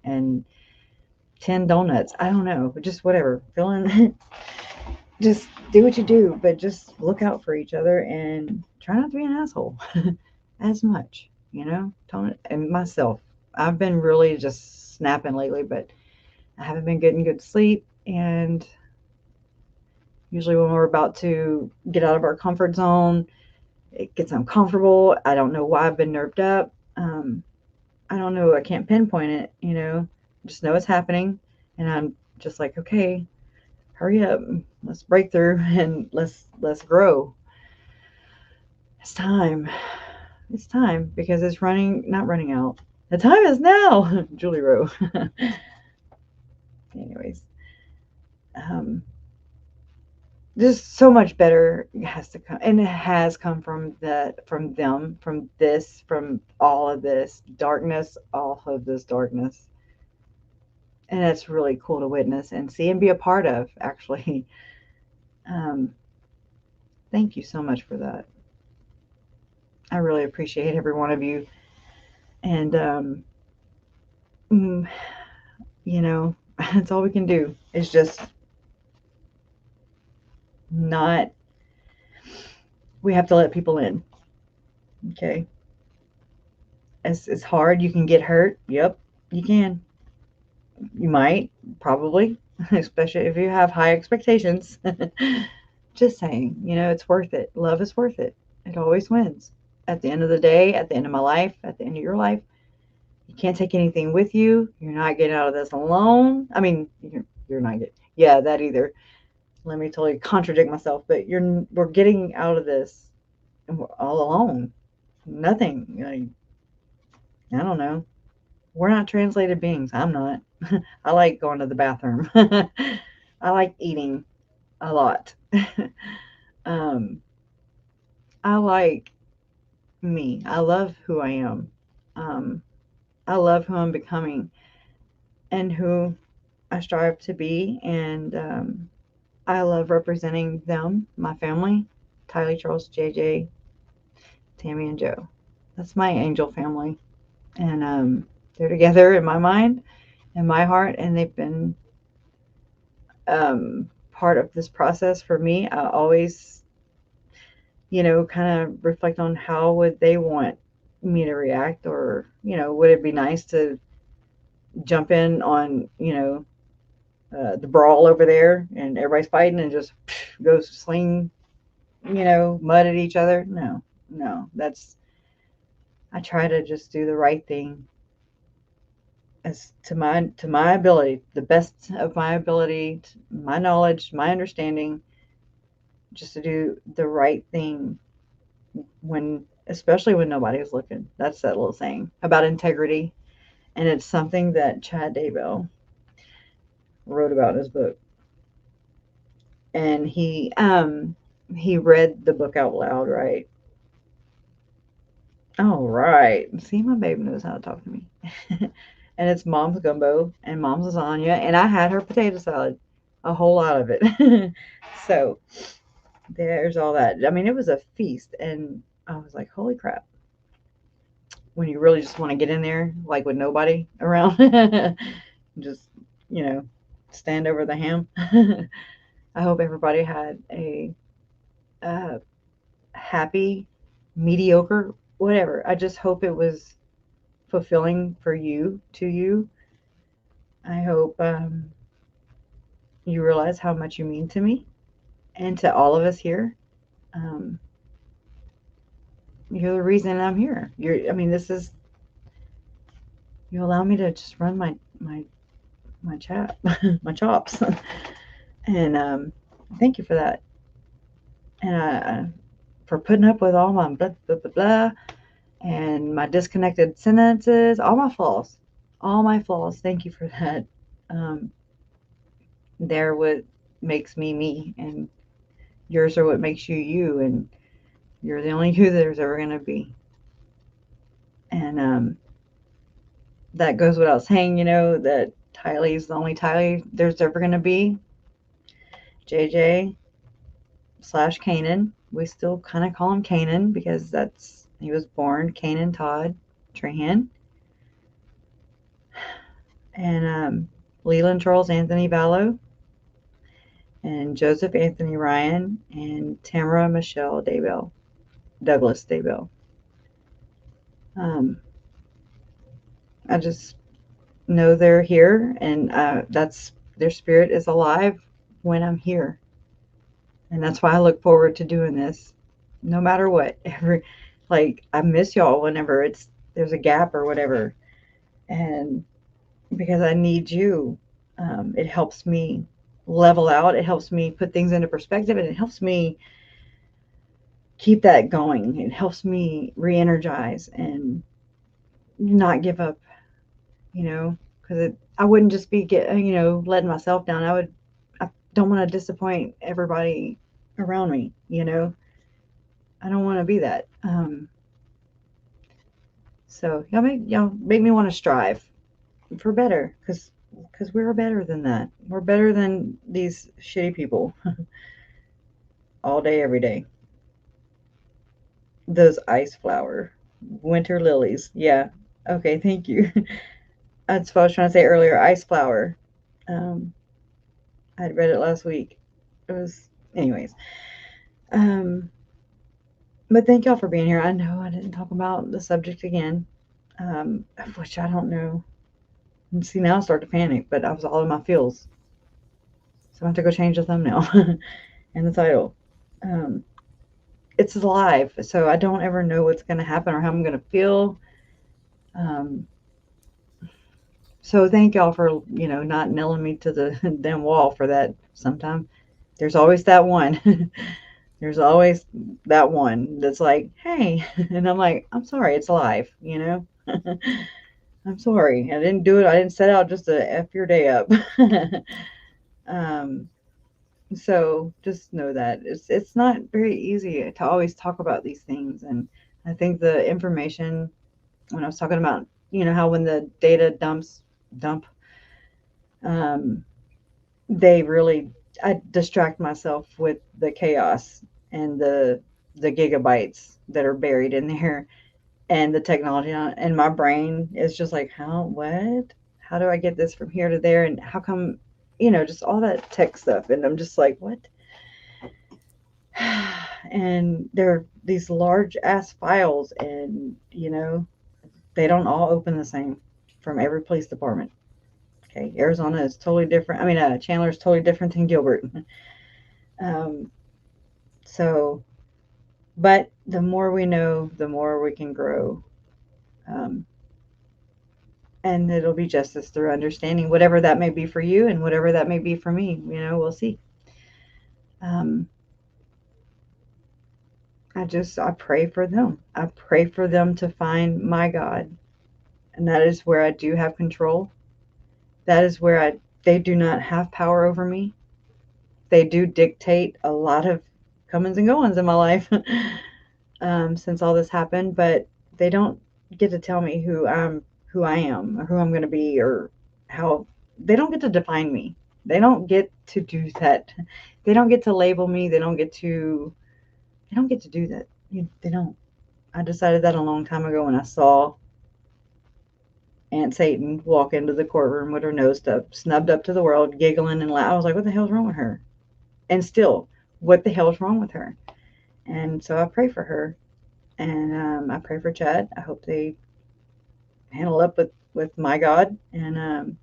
Speaker 2: 10 donuts. I don't know, just whatever. Feeling just do what you do, but just look out for each other and try not to be an asshole as much, Tone and myself. I've been really just snapping lately, but I haven't been getting good sleep, and usually when we're about to get out of our comfort zone, it gets uncomfortable. I don't know why I've been nerved up. I don't know. I can't pinpoint it, Just know it's happening, and I'm just like, okay, hurry up, let's break through, and let's grow. It's time. It's time because it's not running out. The time is now, Julie Rowe. Anyways, um, just so much better has to come, and it has come from them, from all of this darkness, and it's really cool to witness and see and be a part of, actually. um, Thank you so much for that. I really appreciate every one of you, and mm, that's all we can do is just not. We have to let people in. Okay, it's hard. You can get hurt. Yep, you can. You might, probably, especially if you have high expectations. Just saying, it's worth it. Love is worth it. It always wins. At the end of the day, at the end of my life, at the end of your life, you can't take anything with you. You're not getting out of this alone. I mean, you're not getting, yeah, that either. Let me totally contradict myself, but we're getting out of this and we're all alone. Nothing. I don't know. We're not translated beings. I'm not. I like going to the bathroom. I like eating a lot. um, I like me. I love who I am. Um, I love who I'm becoming and who I strive to be. And I love representing them, my family, Tylee, Charles, JJ, Tammy, and Joe. That's my angel family. And they're together in my mind and my heart, and they've been part of this process for me. I always, kind of reflect on how would they want me to react, or would it be nice to jump in on the brawl over there and everybody's fighting and just go sling mud at each other. No, no, that's I try to just do the right thing as to my ability, the best of my ability, my knowledge, my understanding, just to do the right thing when, especially when nobody's looking. That's that little saying about integrity, and it's something that Chad Daybell wrote about in his book. And he read the book out loud, right? All right. See, my baby knows how to talk to me. And it's mom's gumbo and mom's lasagna, and I had her potato salad, a whole lot of it. So there's all that. I mean, it was a feast, and I was like, holy crap. When you really just want to get in there, like with nobody around, just, you know, stand over the ham. I hope everybody had a uh, happy, mediocre, whatever. I just hope it was fulfilling for you, to you. I hope you realize how much you mean to me and to all of us here. Um, you're the reason I'm here. I mean, this is, you allow me to just run my chat, my chops. And thank you for that. And for putting up with all my blah, blah, blah, blah, and my disconnected sentences, all my flaws. All my flaws. Thank you for that. Um, they're what makes me me, and yours are what makes you you, and you're the only you there's ever going to be. And that goes without saying, that Tylee's the only Tylee there's ever going to be. JJ slash Kanan. We still kind of call him Kanan because he was born Kanan Todd Trahan. And Leland Charles Anthony Vallow, and Joseph Anthony Ryan, and Tamara Michelle Daybell, Douglas Daybell. Um, I just know they're here, and that's their spirit is alive when I'm here, and that's why I look forward to doing this, no matter what. I miss y'all whenever there's a gap or whatever, and because I need you, it helps me level out. It helps me put things into perspective, and it helps me keep that going. It helps me re-energize and not give up, because I wouldn't just be letting myself down. I don't want to disappoint everybody around me. I don't want to be that. So y'all make me want to strive for better, because we're better than that. We're better than these shitty people all day, every day. Those ice flower winter lilies. Yeah. Okay. Thank you. That's what I was trying to say earlier. Ice flower. Um, I'd read it last week. It was, anyways. Um, but thank y'all for being here. I know I didn't talk about the subject again, which I don't know. And see, now I start to panic, but I was all in my feels. So I have to go change the thumbnail and the title. Um, it's live, so I don't ever know what's going to happen or how I'm going to feel. Um, so thank y'all for, not nailing me to the damn wall for that sometime. There's always that one. There's always that one that's like, hey. And I'm like, I'm sorry, it's live, I'm sorry. I didn't do it. I didn't set out just to F your day up. um, so just know that it's not very easy to always talk about these things. And I think the information, when I was talking about, how when the data dump, um, they really, I distract myself with the chaos and the gigabytes that are buried in there and the technology and my brain is just like, how do I get this from here to there, and how come, just all that tech stuff, and I'm just like, what? And they're these large ass files, and they don't all open the same from every police department. Okay, Arizona is totally different. I mean, Chandler is totally different than Gilbert. um, so, but the more we know, the more we can grow. Um, and it'll be justice through understanding, whatever that may be for you and whatever that may be for me. We'll see. Um, I pray for them. I pray for them to find my God, and that is where I do have control. That is where they do not have power over me. They do dictate a lot of comings and goings in my life since all this happened, but they don't get to tell me who I am, or who I'm going to be, or how. They don't get to define me. They don't get to do that. They don't get to label me. They don't get to. They don't get to do that. They don't. I decided that a long time ago when I saw Aunt Satan walk into the courtroom with her nose snubbed up to the world, giggling and laughing. I was like, what the hell's wrong with her? And still, what the hell's wrong with her? And so I pray for her, and I pray for Chad. I hope they handle up with my God, and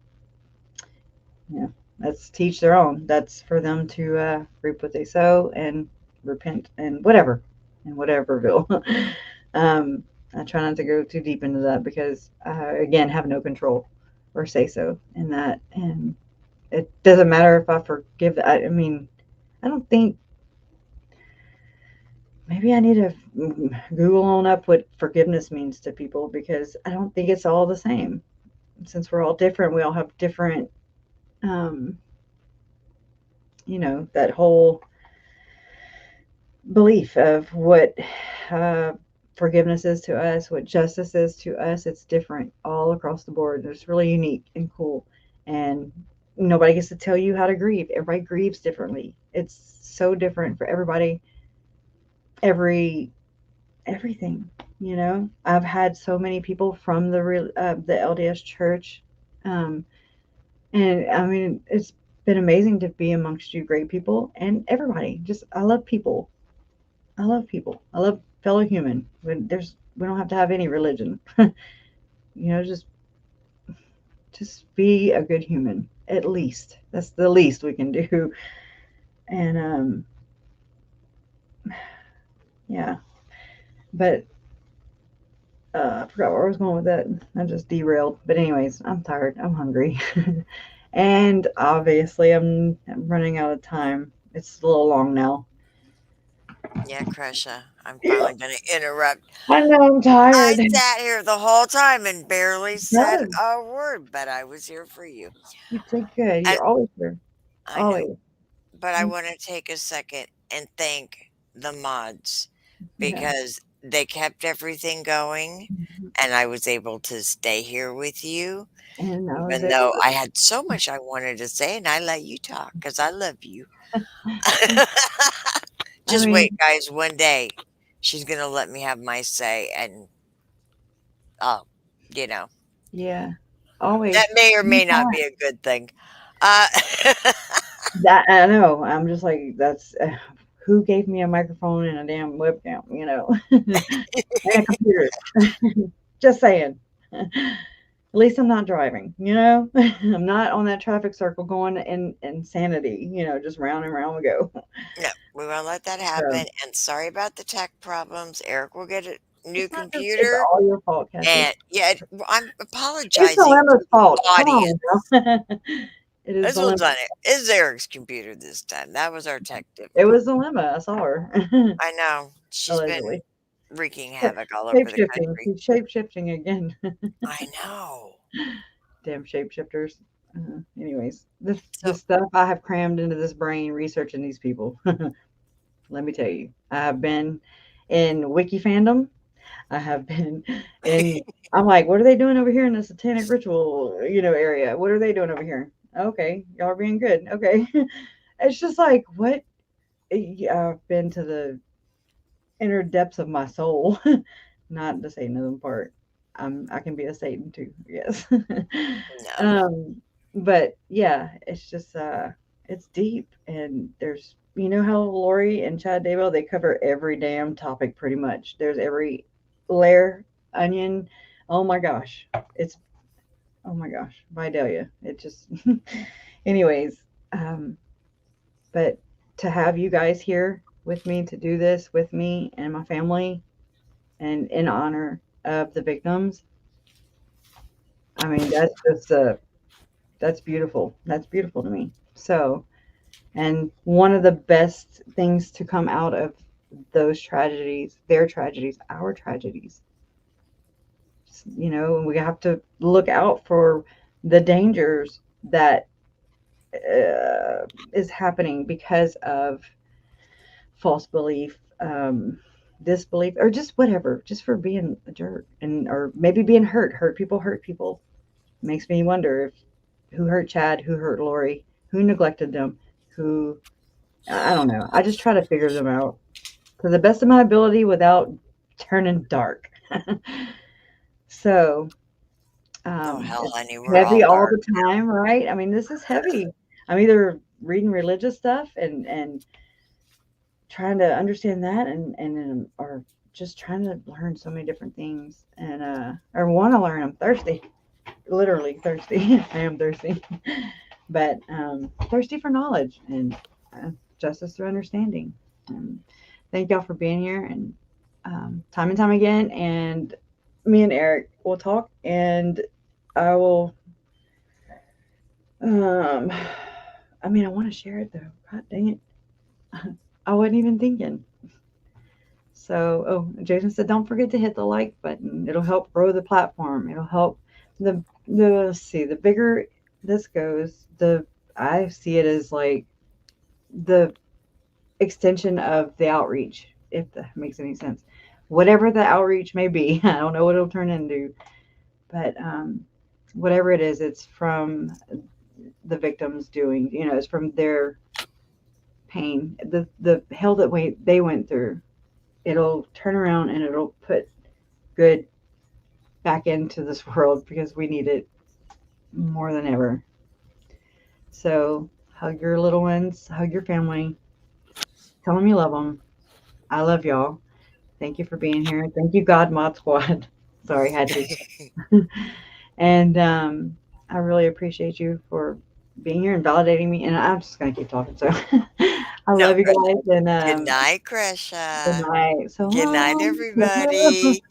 Speaker 2: yeah, that's teach their own. That's for them to reap what they sow and repent and whateverville. um, I try not to go too deep into that because I again have no control or say so in that, and it doesn't matter if I forgive. I mean, I don't think. Maybe I need to Google on up what forgiveness means to people, because I don't think it's all the same. Since we're all different, we all have different, um, that whole belief of what uh, forgiveness is to us, what justice is to us. It's different all across the board. It's really unique and cool. And nobody gets to tell you how to grieve. Everybody grieves differently. It's so different for everybody, every everything. I've had so many people from the LDS church, um, and I mean, it's been amazing to be amongst you, great people, and everybody. Just I love people. I love people. I love fellow human. We don't have to have any religion. Just be a good human. At least that's the least we can do. And yeah, but I forgot where I was going with that. I just derailed. But anyways, I'm tired. I'm hungry. And obviously I'm running out of time. It's a little long now.
Speaker 1: Yeah, Crusha, I'm finally gonna interrupt.
Speaker 2: I know I'm
Speaker 1: I
Speaker 2: tired.
Speaker 1: sat here the whole time and barely said
Speaker 2: No,
Speaker 1: a word, but I was here for you.
Speaker 2: you did good.
Speaker 1: And
Speaker 2: You're always here.
Speaker 1: I know,
Speaker 2: Always.
Speaker 1: but I
Speaker 2: Mm,
Speaker 1: want to take a second and thank the mods
Speaker 2: yeah.
Speaker 1: because they kept everything going
Speaker 2: Mhm.
Speaker 1: and I was able to stay here with you,
Speaker 2: And I was
Speaker 1: even
Speaker 2: able
Speaker 1: though
Speaker 2: to.
Speaker 1: I had so much I wanted to say and I let you talk because I love you.
Speaker 2: I
Speaker 1: Just
Speaker 2: mean,
Speaker 1: wait, guys. One day she's going to let me have my say and, oh, you know,
Speaker 2: yeah.
Speaker 1: that
Speaker 2: Always.
Speaker 1: may or may not
Speaker 2: Anytime.
Speaker 1: be a good thing. Uh,
Speaker 2: That I know. I'm just like, that's who gave me a microphone and a damn webcam, and a computer. Just saying. At least I'm not driving, I'm not on that traffic circle going in insanity, just round and round we go.
Speaker 1: no, we won't let that
Speaker 2: So
Speaker 1: happen. And sorry about the tech problems. Eric will get a new
Speaker 2: it's
Speaker 1: computer.
Speaker 2: all your fault, Cassie.
Speaker 1: And yeah, I'm
Speaker 2: It's the
Speaker 1: apologizing to
Speaker 2: lemma's
Speaker 1: the
Speaker 2: fault. Come
Speaker 1: audience.
Speaker 2: on now. It is
Speaker 1: This
Speaker 2: the
Speaker 1: one's
Speaker 2: lemma.
Speaker 1: on it. It's Eric's computer this time. That was our tech
Speaker 2: It was
Speaker 1: difficulty.
Speaker 2: the lemma. I saw her.
Speaker 1: I know. She's been
Speaker 2: Allegedly.
Speaker 1: wreaking havoc all over
Speaker 2: Shape
Speaker 1: the
Speaker 2: shifting.
Speaker 1: country.
Speaker 2: She's shape shifting again.
Speaker 1: I know.
Speaker 2: Damn shapeshifters. Anyways, this
Speaker 1: So
Speaker 2: stuff I have crammed into this brain researching these people. Let me tell you, I have been in wiki fandom. I have been in. I'm like, what are they doing over here in the satanic ritual, area? What are they doing over here? Okay, y'all are being good. Okay, it's just like what. Yeah, I've been to the inner depths of my soul, not the Satanism part. I can be a Satan too, yes.
Speaker 1: no.
Speaker 2: But yeah, it's just it's deep, and there's how Lori and Chad Daybell, they cover every damn topic pretty much. There's every layer, onion. Oh my gosh, it's oh my gosh, Vidalia. It just, anyways. But to have you guys here with me to do this with me and my family and in honor of the victims, I mean, that's just that's beautiful. That's beautiful to me. So, and one of the best things to come out of those tragedies, their tragedies, our tragedies, we have to look out for the dangers that is happening because of false belief, disbelief, or just whatever, just for being a jerk, and or maybe being hurt people. Makes me wonder if who hurt Chad, who hurt Lori, who neglected them, who I don't know. I just try to figure them out to the best of my ability without turning dark. So
Speaker 1: Oh, hell,
Speaker 2: it's
Speaker 1: honey, we're all
Speaker 2: heavy all
Speaker 1: dark.
Speaker 2: the time, right? I mean, this is heavy. I'm either reading religious stuff and trying to understand that, and or just trying to learn so many different things, and or want to learn. I'm thirsty, literally thirsty. I am thirsty, but thirsty for knowledge and justice through understanding. Thank y'all for being here, and time and time again. And me and Eric will talk, and I will. Um, I mean, I want to share it though. God dang it! I wasn't even thinking. So, oh, Jason said, don't forget to hit the like button. It'll help grow the platform. It'll help let's see, the bigger this goes, the I see it as like the extension of the outreach, if that makes any sense. Whatever the outreach may be, I don't know what it'll turn into, but whatever it is, it's from the victims doing, it's from their pain, the hell that they went through. It'll turn around and it'll put good back into this world because we need it more than ever. So hug your little ones, hug your family, tell them you love them. I love y'all. Thank you for being here. Thank you, God Mod Squad. Sorry, had to. And I really appreciate you for being here and validating me. And I'm just gonna keep talking. So I
Speaker 1: No,
Speaker 2: love you
Speaker 1: good
Speaker 2: guys, and
Speaker 1: good night,
Speaker 2: good
Speaker 1: Krisha.
Speaker 2: night. So
Speaker 1: Good night,
Speaker 2: long.
Speaker 1: everybody.